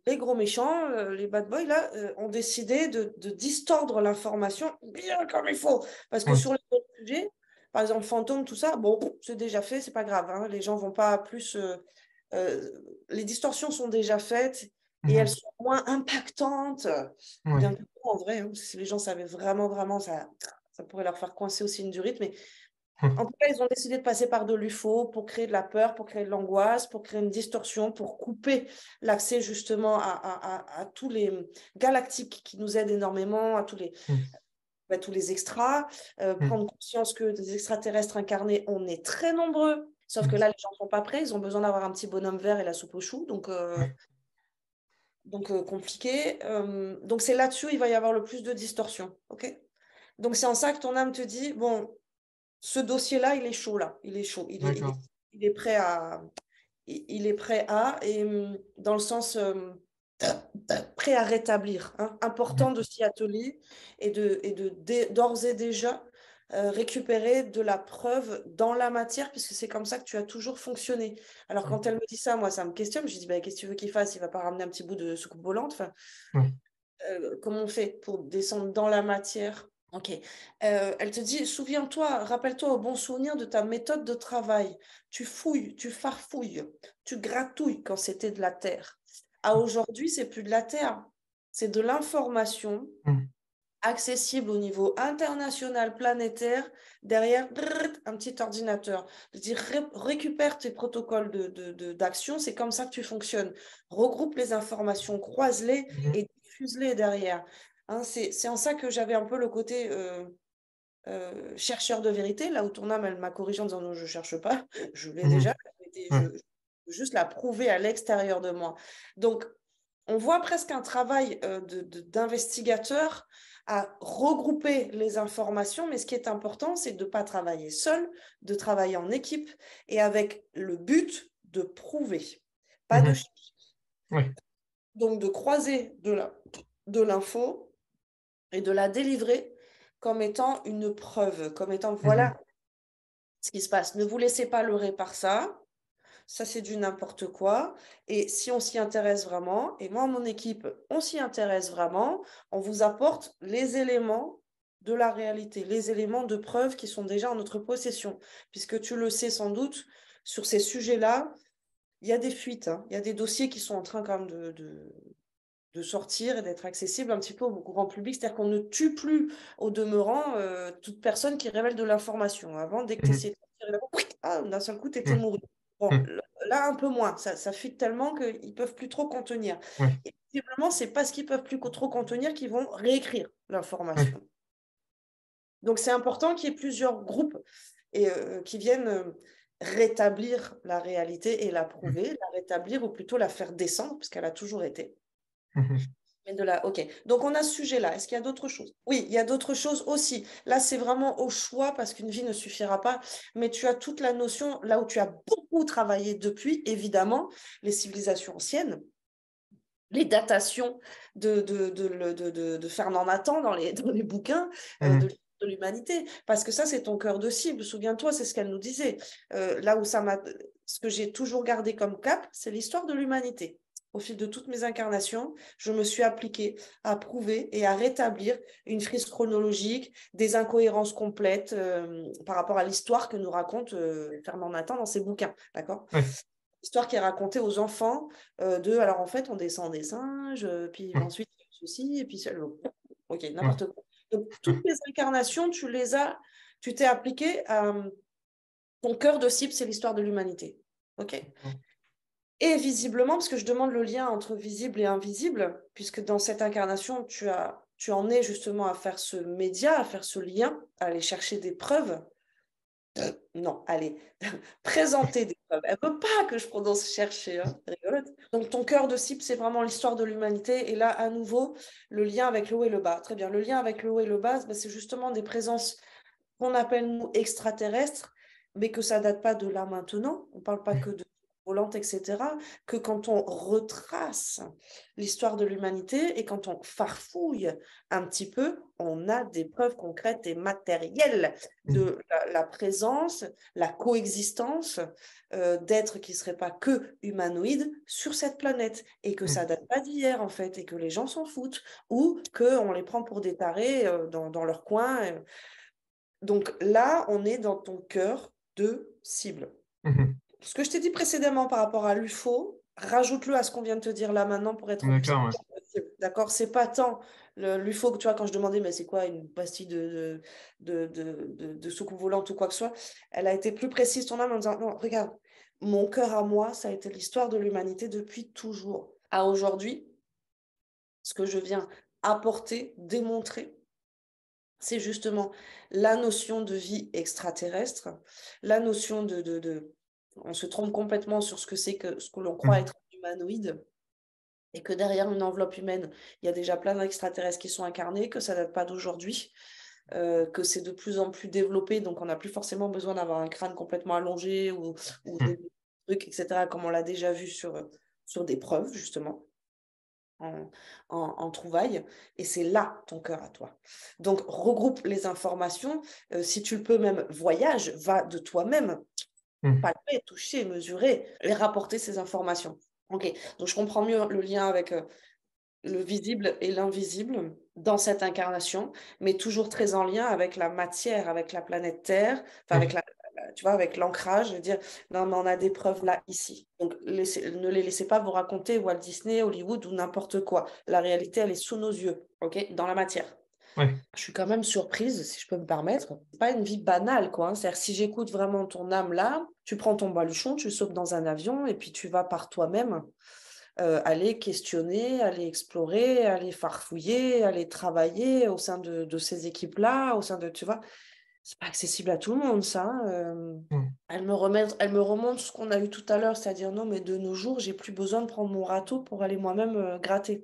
les gros méchants, les bad boys, là, ont décidé de distordre l'information bien comme il faut. Parce que Ouais. sur les autres sujets, par exemple, fantôme, tout ça, bon, c'est déjà fait, c'est pas grave. Hein, les gens vont pas plus. Euh, les distorsions sont déjà faites et elles Mhm. sont moins impactantes. Bien Ouais. que, en vrai, hein, si les gens savaient vraiment, ça pourrait leur faire coincer aussi une durite. Mais en tout cas, ils ont décidé de passer par de l'UFO pour créer de la peur, pour créer de l'angoisse, pour créer une distorsion, pour couper l'accès justement à tous les galactiques qui nous aident énormément, à Mm. tous les extras, Mm. prendre conscience que des extraterrestres incarnés, on est très nombreux. Sauf que Mm. là, les gens ne sont pas prêts, ils ont besoin d'avoir un petit bonhomme vert et la soupe aux choux, Ouais. compliqué. Donc c'est là-dessus, il va y avoir le plus de distorsion. Ok. Donc c'est en ça que ton âme te dit, bon, ce dossier-là, il est chaud, là. Il est chaud. D'accord. Il est prêt à. Il est prêt à, et dans le sens prêt à rétablir. Hein. Important Mhm. de s'y atteler d'ores et déjà récupérer de la preuve dans la matière, puisque c'est comme ça que tu as toujours fonctionné. Alors, Ouais. quand elle me dit ça, moi, ça me questionne. Je dis, bah, qu'est-ce que tu veux qu'il fasse? Il va pas ramener un petit bout de soucoupe volante. Enfin, Ouais. comment on fait pour descendre dans la matière? Ok. Elle te dit, souviens-toi, rappelle-toi au bon souvenir de ta méthode de travail. Tu fouilles, tu farfouilles, tu gratouilles quand c'était de la terre. À aujourd'hui, c'est plus de la terre, c'est de l'information Mm. accessible au niveau international, planétaire, derrière un petit ordinateur. Je dis, récupère tes protocoles d'action, c'est comme ça que tu fonctionnes. Regroupe les informations, croise-les Mhm. et diffuse-les derrière. Hein, c'est en ça que j'avais un peu le côté chercheur de vérité, là où ton âme, elle m'a corrigé en disant non, je ne cherche pas, je l'ai déjà, Mhm. Ouais. je veux juste la prouver à l'extérieur de moi. Donc, on voit presque un travail d'investigateur à regrouper les informations, mais ce qui est important, c'est de ne pas travailler seul, de travailler en équipe et avec le but de prouver, pas de Mhm. chercher. Ouais. Donc de croiser de l'info et de la délivrer comme étant une preuve, comme étant Mhm. voilà ce qui se passe. Ne vous laissez pas leurrer par ça. Ça, c'est du n'importe quoi. Et si on s'y intéresse vraiment, et moi, mon équipe, on s'y intéresse vraiment, on vous apporte les éléments de la réalité, les éléments de preuve qui sont déjà en notre possession. Puisque tu le sais sans doute, sur ces sujets-là, il y a des fuites, hein. Il y a des dossiers qui sont en train quand même de sortir et d'être accessible un petit peu au grand public. C'est-à-dire qu'on ne tue plus, au demeurant, toute personne qui révèle de l'information. Avant, dès que tu Mhm. essayais de tirer d'un seul coup, tu étais Ouais. mouru. Bon, Mhm. là, un peu moins. Ça fuite tellement qu'ils ne peuvent plus trop contenir. Ouais. Et visiblement, c'est parce qu'ils ne peuvent plus trop contenir qu'ils vont réécrire Ouais. l'information. Donc, c'est important qu'il y ait plusieurs groupes et, qui viennent rétablir la réalité et la Mhm. prouver, la rétablir ou plutôt la faire descendre, puisqu'elle a toujours été. Mhm. Mais ok. Donc, on a ce sujet-là. Est-ce qu'il y a d'autres choses? Oui, il y a d'autres choses aussi. Là, c'est vraiment au choix parce qu'une vie ne suffira pas. Mais tu as toute la notion, là où tu as beaucoup travaillé depuis, évidemment, les civilisations anciennes, les datations de Fernand Nathan dans les bouquins Mhm. de l'humanité. Parce que ça, c'est ton cœur de cible. Souviens-toi, c'est ce qu'elle nous disait. Là où ça m'a. Ce que j'ai toujours gardé comme cap, c'est l'histoire de l'humanité. au fil de toutes mes incarnations, je me suis appliquée à prouver et à rétablir une frise chronologique, des incohérences complètes par rapport à l'histoire que nous raconte Fernand Nathan dans ses bouquins, d'accord? Ouais. Histoire qui est racontée aux enfants alors en fait, on descend des singes, puis ensuite ceci, et puis ça, ok, n'importe quoi. Donc, toutes les incarnations, tu t'es appliqué à ton cœur de cible, c'est l'histoire de l'humanité. Ok. Et visiblement, parce que je demande le lien entre visible et invisible, puisque dans cette incarnation, tu en es justement à faire ce média, à faire ce lien, à aller chercher des preuves. Non, allez, présenter des preuves. Elle ne veut pas que je prononce chercher, hein. Rigolote. Donc, ton cœur de cible, c'est vraiment l'histoire de l'humanité. Et là, à nouveau, le lien avec le haut et le bas. Très bien. Le lien avec le haut et le bas, ben, c'est justement des présences qu'on appelle, nous, extraterrestres, mais que ça date pas de là maintenant. On ne parle pas que de volante, etc. Que quand on retrace l'histoire de l'humanité et quand on farfouille un petit peu, on a des preuves concrètes et matérielles de la présence, la coexistence d'êtres qui ne seraient pas que humanoïdes sur cette planète et que ça date pas d'hier en fait et que les gens s'en foutent ou qu'on les prend pour des tarés dans leur coin. Donc là, on est dans ton cœur de cible. Ce que je t'ai dit précédemment par rapport à l'UFO, rajoute-le à ce qu'on vient de te dire là maintenant pour être pile. D'accord, D'accord, c'est pas tant l'UFO que tu vois, quand je demandais, mais c'est quoi une pastille de soucoupe volante ou quoi que ce soit, elle a été plus précise, ton âme, en disant, non, regarde, mon cœur à moi, ça a été l'histoire de l'humanité depuis toujours. À aujourd'hui, ce que je viens apporter, démontrer, c'est justement la notion de vie extraterrestre, la notion on se trompe complètement sur ce que c'est que ce que l'on croit être humanoïde, et que derrière une enveloppe humaine, il y a déjà plein d'extraterrestres qui sont incarnés, que ça date pas d'aujourd'hui, que c'est de plus en plus développé, donc on n'a plus forcément besoin d'avoir un crâne complètement allongé ou des trucs, etc., comme on l'a déjà vu sur des preuves, justement. En trouvailles, et c'est là ton cœur à toi. Donc, regroupe les informations. Si tu le peux même, voyage, va de toi-même, palper, toucher, mesurer et rapporter ces informations. Ok, donc je comprends mieux le lien avec le visible et l'invisible dans cette incarnation, mais toujours très en lien avec la matière, avec la planète Terre, enfin avec tu vois, avec l'ancrage, de dire non, mais on a des preuves là, ici. Donc ne les laissez pas vous raconter Walt Disney, Hollywood ou n'importe quoi. La réalité, elle est sous nos yeux, ok, dans la matière. Ouais. Je suis quand même surprise, si je peux me permettre. C'est pas une vie banale, quoi, hein. C'est-à-dire, si j'écoute vraiment ton âme là, tu prends ton baluchon, tu sautes dans un avion et puis tu vas par toi-même aller questionner, aller explorer, aller farfouiller, aller travailler au sein de ces équipes-là, au sein de, tu vois, c'est pas accessible à tout le monde, ça, hein. Elle me remonte ce qu'on a eu tout à l'heure, c'est-à-dire non, mais de nos jours, j'ai plus besoin de prendre mon râteau pour aller moi-même gratter.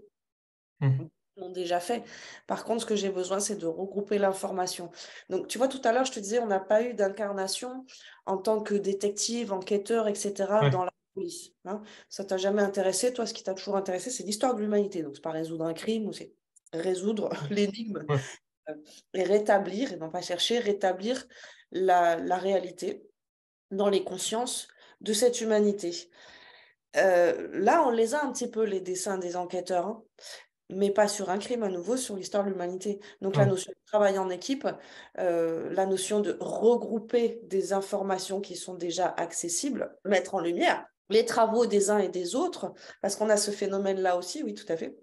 Ils l'ont déjà fait. Par contre, ce que j'ai besoin, c'est de regrouper l'information. Donc, tu vois, tout à l'heure, je te disais, on n'a pas eu d'incarnation en tant que détective, enquêteur, etc., dans la police, hein. Ça t'a jamais intéressé. Toi, ce qui t'a toujours intéressé, c'est l'histoire de l'humanité. Donc, c'est pas résoudre un crime, ou c'est résoudre l'énigme et rétablir, et non pas chercher, rétablir la réalité dans les consciences de cette humanité. Là, on les a un petit peu, les dessins des enquêteurs, hein, mais pas sur un crime, à nouveau, sur l'histoire de l'humanité. Donc, la notion de travail en équipe, la notion de regrouper des informations qui sont déjà accessibles, mettre en lumière les travaux des uns et des autres, parce qu'on a ce phénomène-là aussi, oui, tout à fait.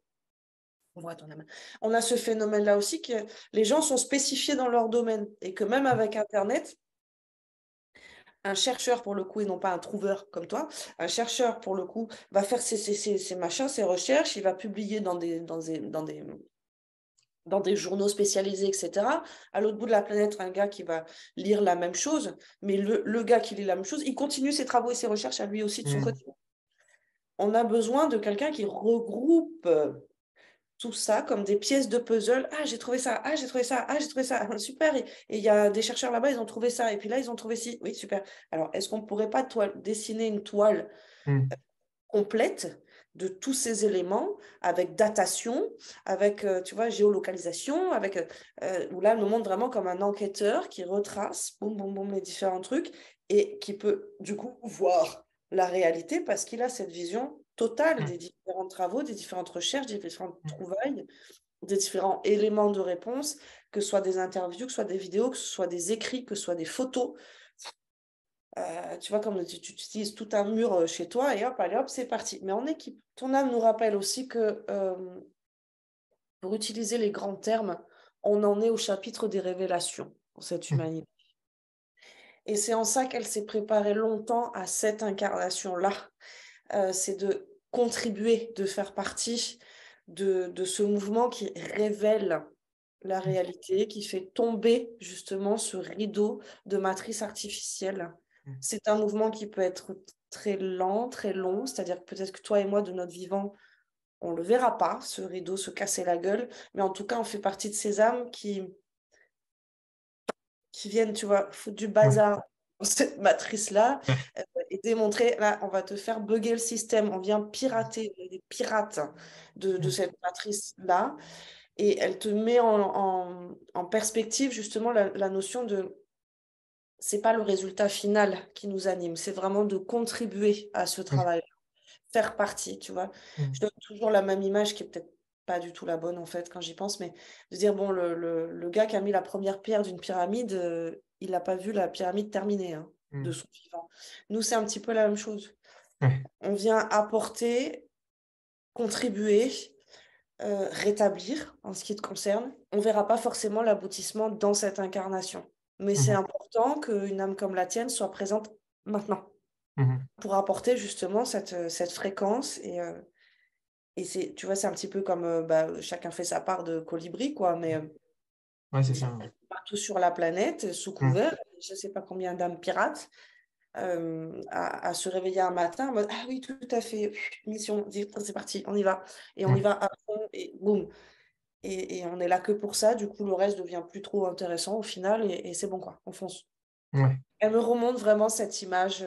On voit ton âme. On a ce phénomène-là aussi que les gens sont spécifiés dans leur domaine et que même avec Internet, un chercheur, pour le coup, et non pas un trouveur comme toi, un chercheur, pour le coup, va faire ses machins, ses recherches, il va publier dans des journaux spécialisés, etc. À l'autre bout de la planète, un gars qui va lire la même chose, mais le gars qui lit la même chose, il continue ses travaux et ses recherches à lui aussi de son côté. On a besoin de quelqu'un qui regroupe tout ça comme des pièces de puzzle. Ah, j'ai trouvé ça. Ah, j'ai trouvé ça. Ah, j'ai trouvé ça. Super. Et il y a des chercheurs là-bas, ils ont trouvé ça. Et puis là, ils ont trouvé ci. Oui, super. Alors, est-ce qu'on ne pourrait pas dessiner une toile complète de tous ces éléments avec datation, avec, tu vois, géolocalisation, avec, où là, elle me montre vraiment comme un enquêteur qui retrace, boum, boum, boum, les différents trucs et qui peut, du coup, voir la réalité parce qu'il a cette vision totale des différents travaux, des différentes recherches, des différentes trouvailles, des différents éléments de réponse, que ce soit des interviews, que ce soit des vidéos, que ce soit des écrits, que ce soit des photos. Tu vois, comme tu utilises tout un mur chez toi et hop, allez hop, c'est parti. Mais en équipe. Ton âme nous rappelle aussi que, pour utiliser les grands termes, on en est au chapitre des révélations pour cette humanité. Et c'est en ça qu'elle s'est préparée longtemps à cette incarnation-là. C'est de contribuer, de faire partie de ce mouvement qui révèle la réalité, qui fait tomber justement ce rideau de matrice artificielle. C'est un mouvement qui peut être très lent, très long, c'est-à-dire que peut-être que toi et moi, de notre vivant, on ne le verra pas, ce rideau se casser la gueule, mais en tout cas, on fait partie de ces âmes qui viennent, tu vois, foutre du bazar dans cette matrice-là et démontrer, là, on va te faire bugger le système, on vient pirater, on est des pirates de cette matrice-là, et elle te met en perspective justement la notion de, c'est pas le résultat final qui nous anime, c'est vraiment de contribuer à ce travail, faire partie, tu vois. Je donne toujours la même image qui est peut-être pas du tout la bonne en fait quand j'y pense, mais de dire, bon, le gars qui a mis la première pierre d'une pyramide, il n'a pas vu la pyramide terminée de son vivant. Nous, c'est un petit peu la même chose. On vient apporter, contribuer, rétablir en ce qui te concerne. On ne verra pas forcément l'aboutissement dans cette incarnation, mais c'est important qu'une âme comme la tienne soit présente maintenant pour apporter justement cette fréquence et c'est, tu vois, c'est un petit peu comme chacun fait sa part de colibri, quoi, mais c'est ça. partout sur la planète, sous couvert, je ne sais pas combien d'âmes pirates, à se réveiller un matin en mode, ah oui, tout à fait, mission, c'est parti, on y va. Et on y va à fond, et boum. Et on est là que pour ça, du coup, le reste devient plus trop intéressant au final, et c'est bon, quoi, on fonce. Elle me remonte vraiment cette image.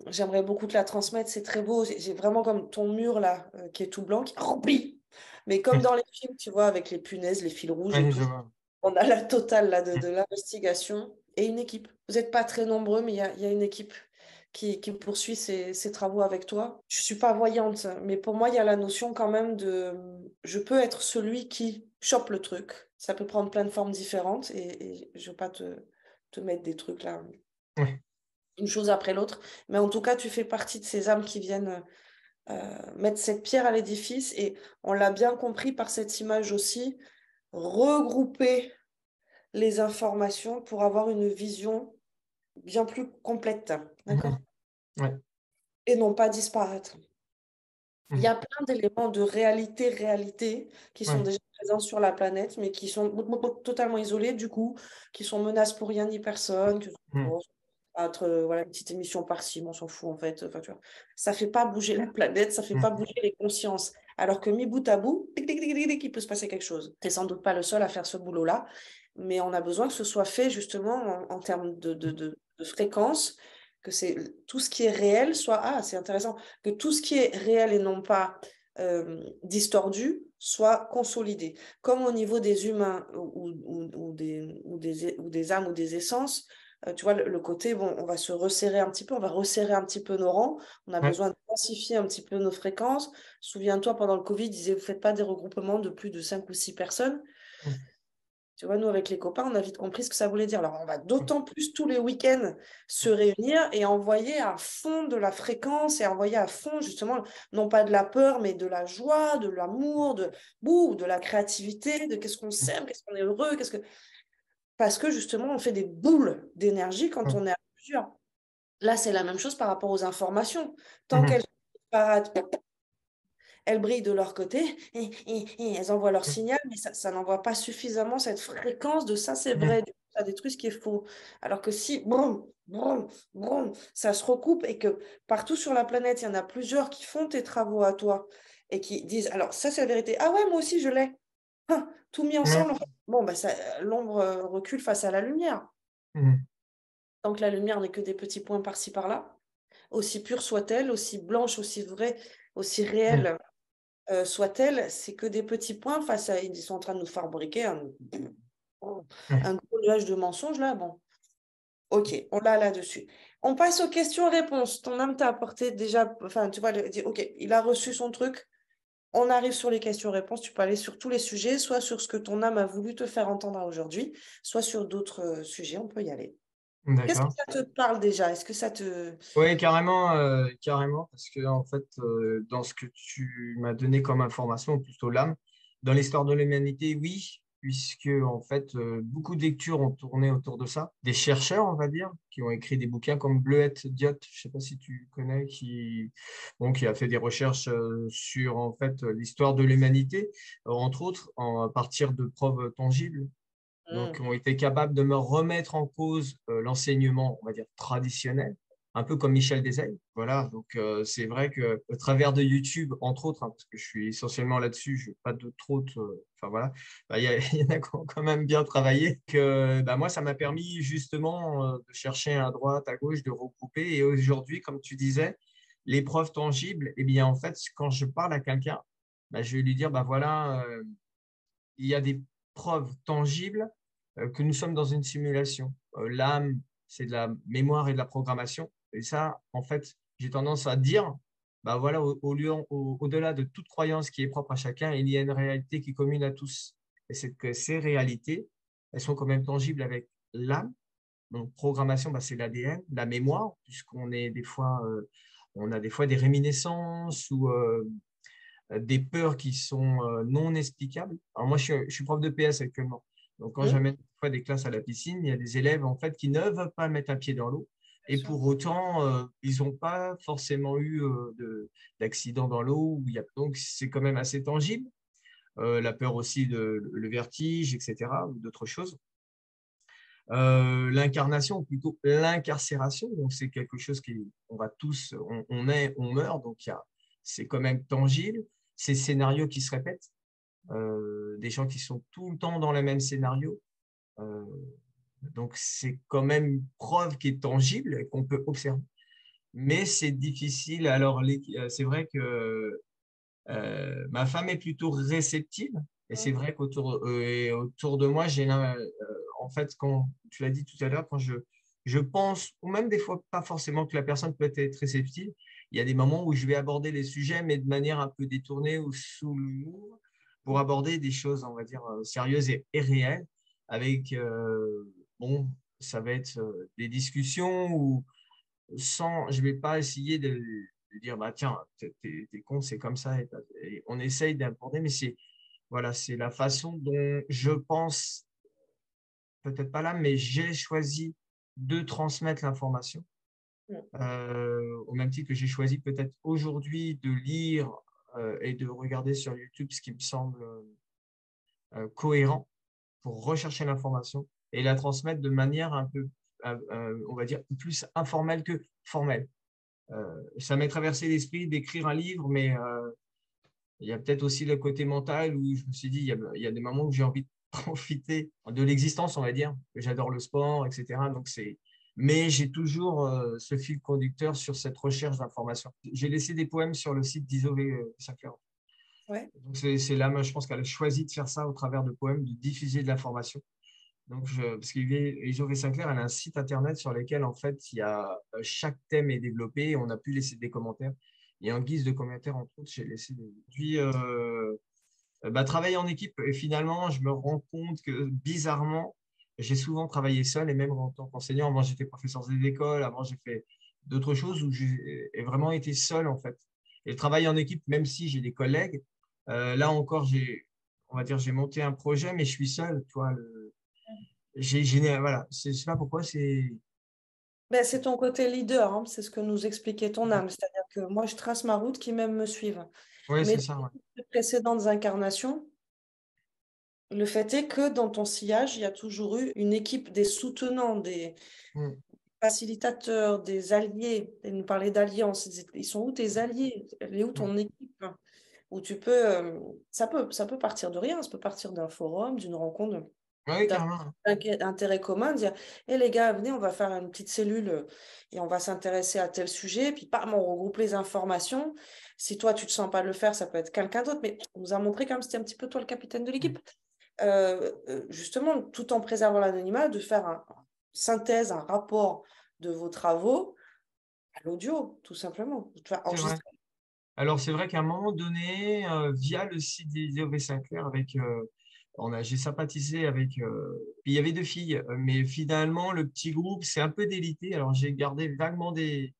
J'aimerais beaucoup te la transmettre, c'est très beau. J'ai vraiment comme ton mur là, qui est tout blanc, qui est rempli. Mais comme dans les films, tu vois, avec les punaises, les fils rouges et tout. Je vois. On a la totale là, de l'investigation et une équipe. Vous n'êtes pas très nombreux, mais il y a une équipe qui poursuit ses travaux avec toi. Je ne suis pas voyante, mais pour moi, il y a la notion quand même de je peux être celui qui chope le truc. Ça peut prendre plein de formes différentes et je ne veux pas te mettre des trucs là, une chose après l'autre. Mais en tout cas, tu fais partie de ces âmes qui viennent mettre cette pierre à l'édifice et on l'a bien compris par cette image aussi, regrouper les informations pour avoir une vision bien plus complète, d'accord? Et non pas disparaître. Il y a plein d'éléments de réalité qui sont déjà présents sur la planète, mais qui sont totalement isolés, du coup, qui sont menaces pour rien ni personne, que voilà, une petite émission par-ci, on s'en fout en fait. Enfin, tu vois, ça fait pas bouger la planète, ça fait pas bouger les consciences. Alors que mis bout à bout, tic, tic, tic, tic, tic, il peut se passer quelque chose. Tu n'es sans doute pas le seul à faire ce boulot-là, mais on a besoin que ce soit fait justement en termes de fréquence, que c'est tout ce qui est réel soit, c'est intéressant, que tout ce qui est réel et non pas distordu soit consolidé. Comme au niveau des humains ou des âmes ou des essences, tu vois, le côté, bon, on va se resserrer un petit peu, on va resserrer un petit peu nos rangs, on a besoin de densifier un petit peu nos fréquences. Souviens-toi, pendant le Covid, ils disaient, vous ne faites pas des regroupements de plus de 5 ou 6 personnes. Tu vois, nous, avec les copains, on a vite compris ce que ça voulait dire. Alors, on va d'autant plus tous les week-ends se réunir et envoyer à fond de la fréquence et envoyer à fond, justement, non pas de la peur, mais de la joie, de l'amour, de la créativité, de qu'est-ce qu'on s'aime, qu'est-ce qu'on est heureux, parce que, justement, on fait des boules d'énergie quand on est à plusieurs. Là, c'est la même chose par rapport aux informations. Tant qu'elles sont disparates, elles brillent de leur côté et elles envoient leur signal, mais ça n'envoie pas suffisamment cette fréquence de ça, c'est vrai, ça détruit ce qui est faux. Alors que si, brum, brum, brum, ça se recoupe et que partout sur la planète, il y en a plusieurs qui font tes travaux à toi et qui disent, alors ça c'est la vérité, ah ouais, moi aussi je l'ai. Tout mis ensemble, bon, l'ombre recule face à la lumière. Tant que la lumière n'est que des petits points par-ci par-là, aussi pure soit-elle, aussi blanche, aussi vraie, aussi réelle soit-elle, c'est que des petits points face à... Ils sont en train de nous fabriquer un gros nuage de mensonges, là. Bon, ok, on l'a là-dessus. On passe aux questions-réponses. Ton âme t'a apporté déjà, enfin, tu vois, ok, il a reçu son truc. On arrive sur les questions-réponses. Tu peux aller sur tous les sujets, soit sur ce que ton âme a voulu te faire entendre aujourd'hui, soit sur d'autres sujets. On peut y aller. Qu'est-ce que D'accord. ça te parle déjà? Est-ce que ça te... Oui, carrément, carrément, parce que en fait, dans ce que tu m'as donné comme information, ou plutôt l'âme, dans l'histoire de l'humanité, oui, puisque en fait, beaucoup de lectures ont tourné autour de ça. Des chercheurs, on va dire, qui ont écrit des bouquins comme Bleuette Diot, je ne sais pas si tu connais, qui a fait des recherches sur en fait l'histoire de l'humanité, entre autres, à partir de preuves tangibles. Donc, Hmm. ont été capables de me remettre en cause l'enseignement, on va dire, traditionnel, un peu comme Michel Desailles. Voilà, donc c'est vrai que au travers de YouTube, entre autres, hein, parce que je suis essentiellement là-dessus, je n'ai pas de trop, enfin voilà, bah, il y en a qui ont quand même bien travaillé. Que, bah, moi, ça m'a permis justement de chercher à droite, à gauche, de regrouper. Et aujourd'hui, comme tu disais, les preuves tangibles, eh bien, en fait, quand je parle à quelqu'un, bah, je vais lui dire, bah voilà, il y a des preuves tangibles que nous sommes dans une simulation. L'âme, c'est de la mémoire et de la programmation. Et ça, en fait, j'ai tendance à dire, bah voilà, au-delà de toute croyance qui est propre à chacun, il y a une réalité qui est commune à tous. Et c'est que ces réalités, elles sont quand même tangibles avec l'âme. Donc, programmation, bah, c'est l'ADN, la mémoire, puisqu'on est des fois, on a des fois des réminiscences ou des peurs qui sont non explicables. Alors moi, je suis prof de PS actuellement. Donc, quand Hmm. j'amène fois des classes à la piscine, il y a des élèves en fait qui ne veulent pas mettre un pied dans l'eau. Bien Et sûr. pour autant, ils n'ont pas forcément eu d'accident dans l'eau. Donc, c'est quand même assez tangible. La peur aussi, le vertige, etc., ou d'autres choses. L'incarnation, ou plutôt l'incarcération, donc c'est quelque chose qui, on va tous, on est, on meurt, donc c'est quand même tangible. Ces scénarios qui se répètent, des gens qui sont tout le temps dans le même scénario. Euh, donc, c'est quand même une preuve qui est tangible et qu'on peut observer. Mais c'est difficile. Alors, c'est vrai que ma femme est plutôt réceptive. Et c'est vrai autour de moi, en fait, quand tu l'as dit tout à l'heure, quand je pense, ou même des fois, pas forcément que la personne peut être réceptive, il y a des moments où je vais aborder les sujets, mais de manière un peu détournée ou sous l'humour, pour aborder des choses, on va dire, sérieuses et réelles, avec, bon, ça va être des discussions où je vais pas essayer de dire, bah tiens, t'es con, c'est comme ça. Et on essaye d'aborder, mais voilà, c'est la façon dont je pense, peut-être pas là, mais j'ai choisi de transmettre l'information. Hmm. Au même titre que j'ai choisi peut-être aujourd'hui de lire et de regarder sur YouTube ce qui me semble cohérent pour rechercher l'information et la transmettre de manière un peu, on va dire, plus informelle que formelle. Ça m'est traversé l'esprit d'écrire un livre, mais il y a peut-être aussi le côté mental où je me suis dit, il y a des moments où j'ai envie de profiter de l'existence, on va dire, que j'adore le sport, etc. Mais j'ai toujours ce fil conducteur sur cette recherche d'information. J'ai laissé des poèmes sur le site d'Isové Sinclair. Ouais. Donc c'est là, moi, je pense qu'elle a choisi de faire ça au travers de poèmes, de diffuser de l'information. Donc, parce qu'Isové Sinclair, elle a un site internet sur lequel, en fait, chaque thème est développé. On a pu laisser des commentaires. Et en guise de commentaires, entre autres, j'ai laissé des. Puis, bah, travailler en équipe. Et finalement, je me rends compte que, bizarrement, j'ai souvent travaillé seul et même en tant qu'enseignant. Avant, j'étais professeur d'école. Avant, j'ai fait d'autres choses où j'ai vraiment été seul, en fait. Et le travail en équipe, même si j'ai des collègues, là encore, on va dire, j'ai monté un projet, mais je suis seul. Tu vois, voilà, je sais pas pourquoi, c'est. Ben, c'est ton côté leader, hein, c'est ce que nous expliquait ton âme. C'est-à-dire que moi, je trace ma route, qui même me suivent. Oui, Mais c'est dans ça, ouais. les précédentes incarnations, le fait est que dans ton sillage, il y a toujours eu une équipe des soutenants, des Mm. facilitateurs, des alliés. Et nous parlait d'alliance. Ils sont où tes alliés? Elle est où Mm. ton équipe? Où tu peux, ça peut partir de rien, ça peut partir d'un forum, d'une rencontre, Oui, d'un carrément. intérêt commun, dire, hé les gars, venez, on va faire une petite cellule et on va s'intéresser à tel sujet, puis bam, on regroupe les informations. Si toi, tu ne te sens pas le faire, ça peut être quelqu'un d'autre, mais on nous a montré comme c'était un petit peu toi le capitaine de Mm. l'équipe. Justement, tout en préservant l'anonymat, de faire une synthèse, un rapport de vos travaux à l'audio, tout simplement. Enfin, C'est vrai. enregistrer. Alors, c'est vrai qu'à un moment donné, via le site d'Idiot Sinclair, j'ai sympathisé avec. Puis il y avait deux filles, mais finalement, le petit groupe s'est un peu délité. Alors, j'ai gardé vaguement des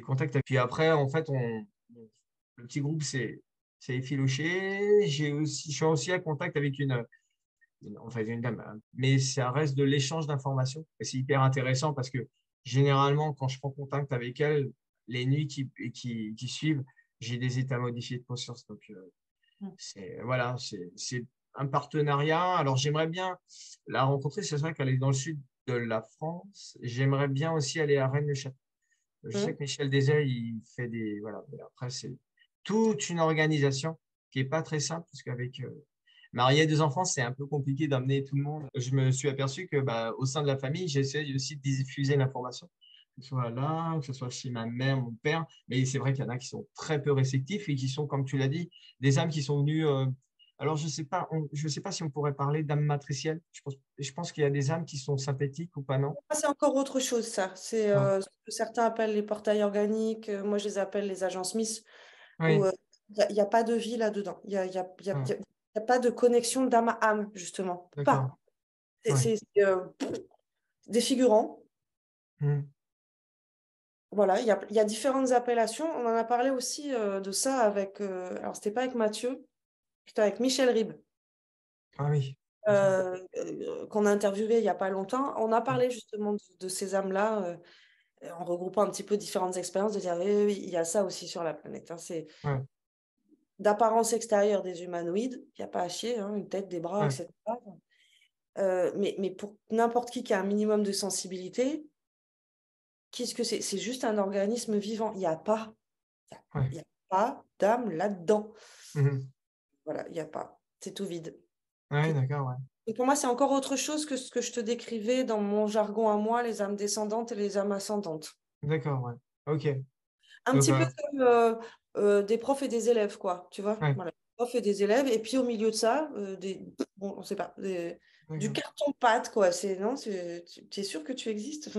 contacts. Et puis après, en fait, le petit groupe s'est effiloché. Je suis aussi en contact avec enfin, une dame, hein. Mais ça reste de l'échange d'informations. Et c'est hyper intéressant parce que généralement, quand je prends contact avec elle, les nuits qui suivent, j'ai des états modifiés de conscience. Donc, voilà, c'est un partenariat. Alors, j'aimerais bien la rencontrer. C'est vrai qu'elle est dans le sud de la France. J'aimerais bien aussi aller à Rennes-le-Château. Je sais Hum. que Michel Desailles, il fait des. Voilà. Mais après, c'est toute une organisation qui n'est pas très simple, parce qu'avec marier deux enfants, c'est un peu compliqué d'amener tout le monde. Je me suis aperçu que bah, au sein de la famille, j'essaie aussi de diffuser l'information, que ce soit là, que ce soit chez ma mère, mon père. Mais c'est vrai qu'il y en a qui sont très peu réceptifs et qui sont, comme tu l'as dit, des âmes qui sont venues. Alors, je sais pas si on pourrait parler d'âmes matricielles. Je pense qu'il y a des âmes qui sont synthétiques ou pas, non? Ça, c'est encore autre chose, ça. C'est Ouais. ce que certains appellent les portails organiques. Moi, je les appelle les agents Smith, où Oui. il n'y a pas de vie là-dedans. Ah, Y a pas de connexion d'âme à âme, justement. d'accord. Pas. C'est Ouais. des figurants. Hmm. Voilà, il y a différentes appellations. On en a parlé aussi de ça avec. Alors, c'était pas avec Mathieu, c'était avec Michel Ribes, Ah oui. Michel. qu'on a interviewé il y a pas longtemps. On a Ouais. parlé justement de ces âmes-là, en regroupant un petit peu différentes expériences, de dire oui, oui, oui, il y a ça aussi sur la planète, hein. C'est Ouais. d'apparence extérieure des humanoïdes, il n'y a pas à chier, hein, une tête, des bras, Ouais. etc. Mais pour n'importe qui a un minimum de sensibilité, qu'est-ce que c'est? C'est juste un organisme vivant. Ouais. Il y a pas d'âme là-dedans. Mhm. Voilà, il n'y a pas. C'est tout vide. Ouais, Tout. d'accord, ouais. Et pour moi, c'est encore autre chose que ce que je te décrivais dans mon jargon à moi, les âmes descendantes et les âmes ascendantes. D'accord, ouais. Ok. Un Donc, petit peu comme des profs et des élèves, quoi. Tu vois? ouais, Voilà. Des profs et des élèves. Et puis au milieu de ça, bon, on sait pas, du d'accord. carton-pâte, quoi. Non, tu es sûr que tu existes?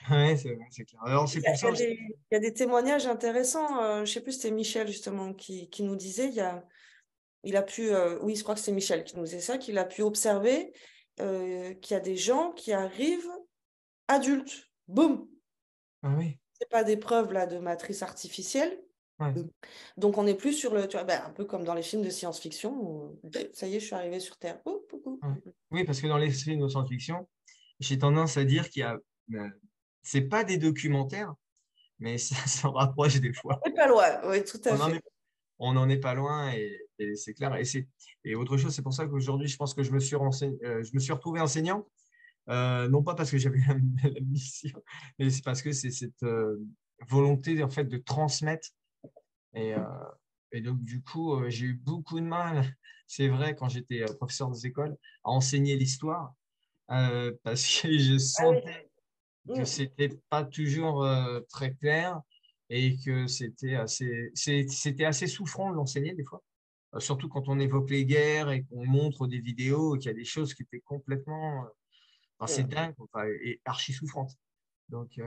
Ouais, c'est vrai, c'est clair. Alors, c'est pour ça aussi. Il y a des témoignages intéressants. Je sais plus, c'était Michel justement qui nous disait, il a pu, oui, je crois que c'est Michel qui nous disait ça, qu'il a pu observer qu'il y a des gens qui arrivent adultes. Boum! Ah oui, C'est pas des preuves là de matrice artificielle. ouais, Donc on n'est plus sur le, tu vois, ben, un peu comme dans les films de science-fiction où ça y est, je suis arrivée sur Terre. Ouh, coucou. ouais. Oui, parce que dans les films de science-fiction, j'ai tendance à dire qu'il y a. euh, c'est pas des documentaires, mais ça s'en rapproche des On fois. n'est pas loin, oui, tout à On en fait. est, on n'en est pas loin et c'est clair. Et autre chose, c'est pour ça qu'aujourd'hui, je pense que je me suis retrouvé enseignant. Non pas parce que j'avais la mission, mais c'est parce que c'est cette volonté en fait de transmettre. Et, euh, et donc du coup, j'ai eu beaucoup de mal, c'est vrai, quand j'étais professeur des écoles, à enseigner l'histoire, parce que je Ah oui. sentais que Mm. c'était pas toujours très clair et que c'était assez souffrant de l'enseigner des fois. Surtout quand on évoque les guerres et qu'on montre des vidéos, qu'il y a des choses qui étaient complètement enfin, c'est Mm. dingue, enfin, et archi souffrante. Donc,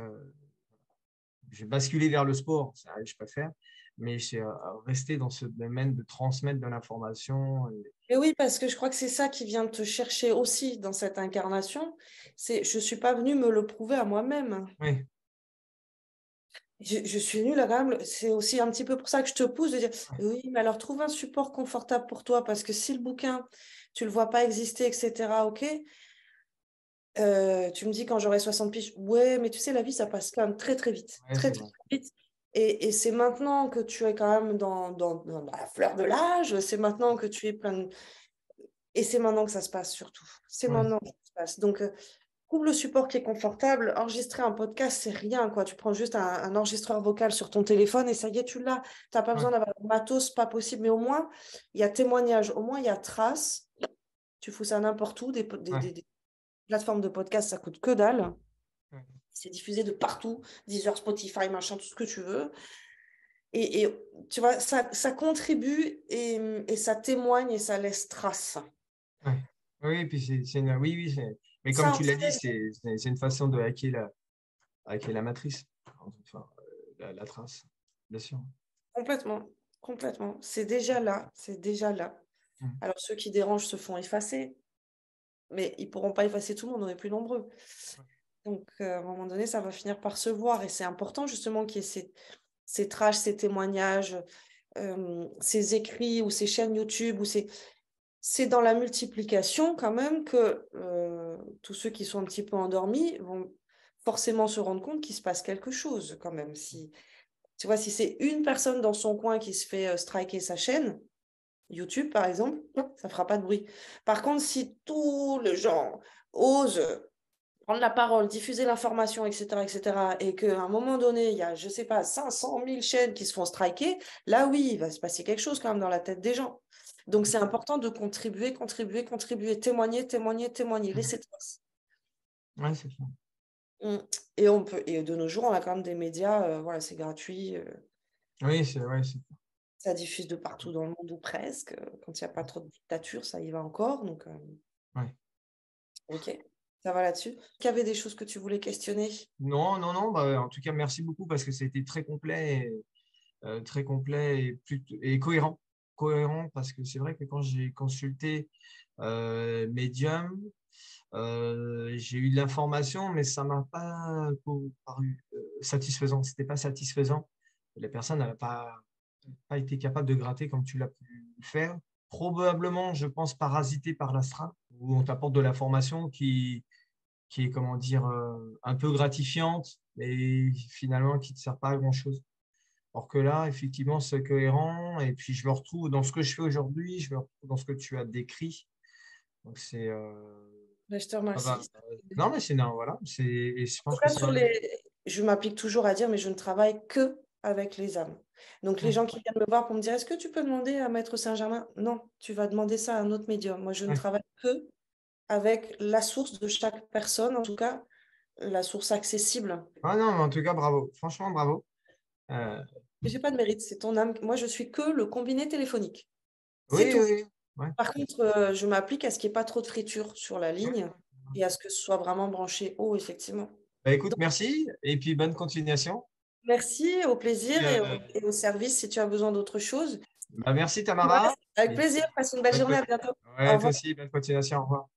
j'ai basculé vers le sport, ça, je préfère, mais j'ai resté dans ce domaine de transmettre de l'information. Et oui, parce que je crois que c'est ça qui vient te chercher aussi dans cette incarnation. Je suis pas venue me le prouver à moi-même. Oui, Je suis nulle à quand même. C'est aussi un petit peu pour ça que je te pousse de dire oui, mais alors trouve un support confortable pour toi parce que si le bouquin, tu le vois pas exister, etc., ok. Tu me dis quand j'aurai 60 piges, ouais, mais tu sais, la vie, ça passe quand même très, très vite. ouais, Très, c'est très vrai. vite. Et c'est maintenant que tu es quand même dans la fleur de l'âge, c'est maintenant que tu es plein de... Et c'est maintenant que ça se passe surtout. C'est Ouais, maintenant que ça se passe. Donc, trouve le support qui est confortable. Enregistrer un podcast, c'est rien, quoi. Tu prends juste un enregistreur vocal sur ton téléphone et ça y est, tu l'as. Tu n'as pas ouais, besoin d'avoir de matos, pas possible. Mais au moins, il y a témoignage, au moins, il y a trace. Tu fous ça n'importe où. ouais, Des plateformes de podcast, ça coûte que dalle. ouais. C'est diffusé de partout. Deezer, Spotify, machin, tout ce que tu veux. Et tu vois, ça contribue et ça témoigne et ça laisse trace. Ouais. Oui, puis oui, oui, mais comme Ça, tu l'as dit, c'est une façon de hacker avec la matrice, enfin, la trace, bien sûr. Complètement, complètement. C'est déjà là, c'est déjà là. Mm. Alors, ceux qui dérangent se font effacer, mais ils pourront pas effacer tout le monde, on est plus nombreux. Donc, à un moment donné, ça va finir par se voir. Et c'est important, justement, qu'il y ait ces traces, ces témoignages, ces écrits ou ces chaînes YouTube. C'est dans la multiplication, quand même, que tous ceux qui sont un petit peu endormis vont forcément se rendre compte qu'il se passe quelque chose, quand même. Si, tu vois, si c'est une personne dans son coin qui se fait striker sa chaîne, YouTube, par exemple, ça fera pas de bruit. Par contre, si tous les gens osent prendre la parole, diffuser l'information, etc., et qu'à un moment donné, il y a, je sais pas, 500 000 chaînes qui se font striker, là, oui, il va se passer quelque chose quand même dans la tête des gens. Donc, c'est important de contribuer, contribuer, contribuer, témoigner, témoigner, témoigner, laisser trace. Ouais, c'est ça. Et on peut, et de nos jours, on a quand même des médias, voilà, c'est gratuit, Oui, c'est ouais, ça diffuse de partout dans le monde ou presque. Quand il n'y a pas trop de dictature, ça y va encore. Donc, ouais. ok, ça va là-dessus. Qu'il y avait des choses que tu voulais questionner? Non, non, non. Bah, en tout cas, merci beaucoup parce que c'était très complet et cohérent. Cohérent parce que c'est vrai que quand j'ai consulté Medium, j'ai eu de l'information, mais ça m'a pas paru satisfaisant. C'était pas satisfaisant. La personne n'a pas été capable de gratter comme tu l'as pu le faire. Probablement, je pense, parasité par l'astral, où on t'apporte de l'information qui est, comment dire, un peu gratifiante, mais finalement qui ne te sert pas à grand-chose. Or que là, effectivement, c'est cohérent, et puis je me retrouve dans ce que je fais aujourd'hui, je me retrouve dans ce que tu as décrit. Donc c'est Ben, je te ça va. remercie. Non, mais c'est non, voilà. Et je En tout pense que cas, ça. je m'applique toujours à dire, mais je ne travaille que avec les âmes. Donc, les Ouais, gens qui viennent me voir pour me dire, est-ce que tu peux demander à Maître Saint-Germain? Non, tu vas demander ça à un autre médium. Moi, je ne ouais. travaille que avec la source de chaque personne, en tout cas, la source accessible. Ah non, mais en tout cas, bravo. Franchement, bravo. Euh, J'ai pas de mérite, c'est ton âme. Moi, je suis que le combiné téléphonique. C'est oui, tout. oui. Ouais. Par contre, je m'applique à ce qu'il n'y ait pas trop de friture sur la Ouais. ligne et à ce que ce soit vraiment branché haut, effectivement. Bah, écoute, merci, et puis bonne continuation. Merci, au Et, plaisir et au service si tu as besoin d'autre chose. bah, merci Ouais, Tamara. avec Et plaisir. puis, Passe une belle bonne journée. À conti- bientôt. Au ouais, toi revoir. aussi, bonne continuation. Au revoir.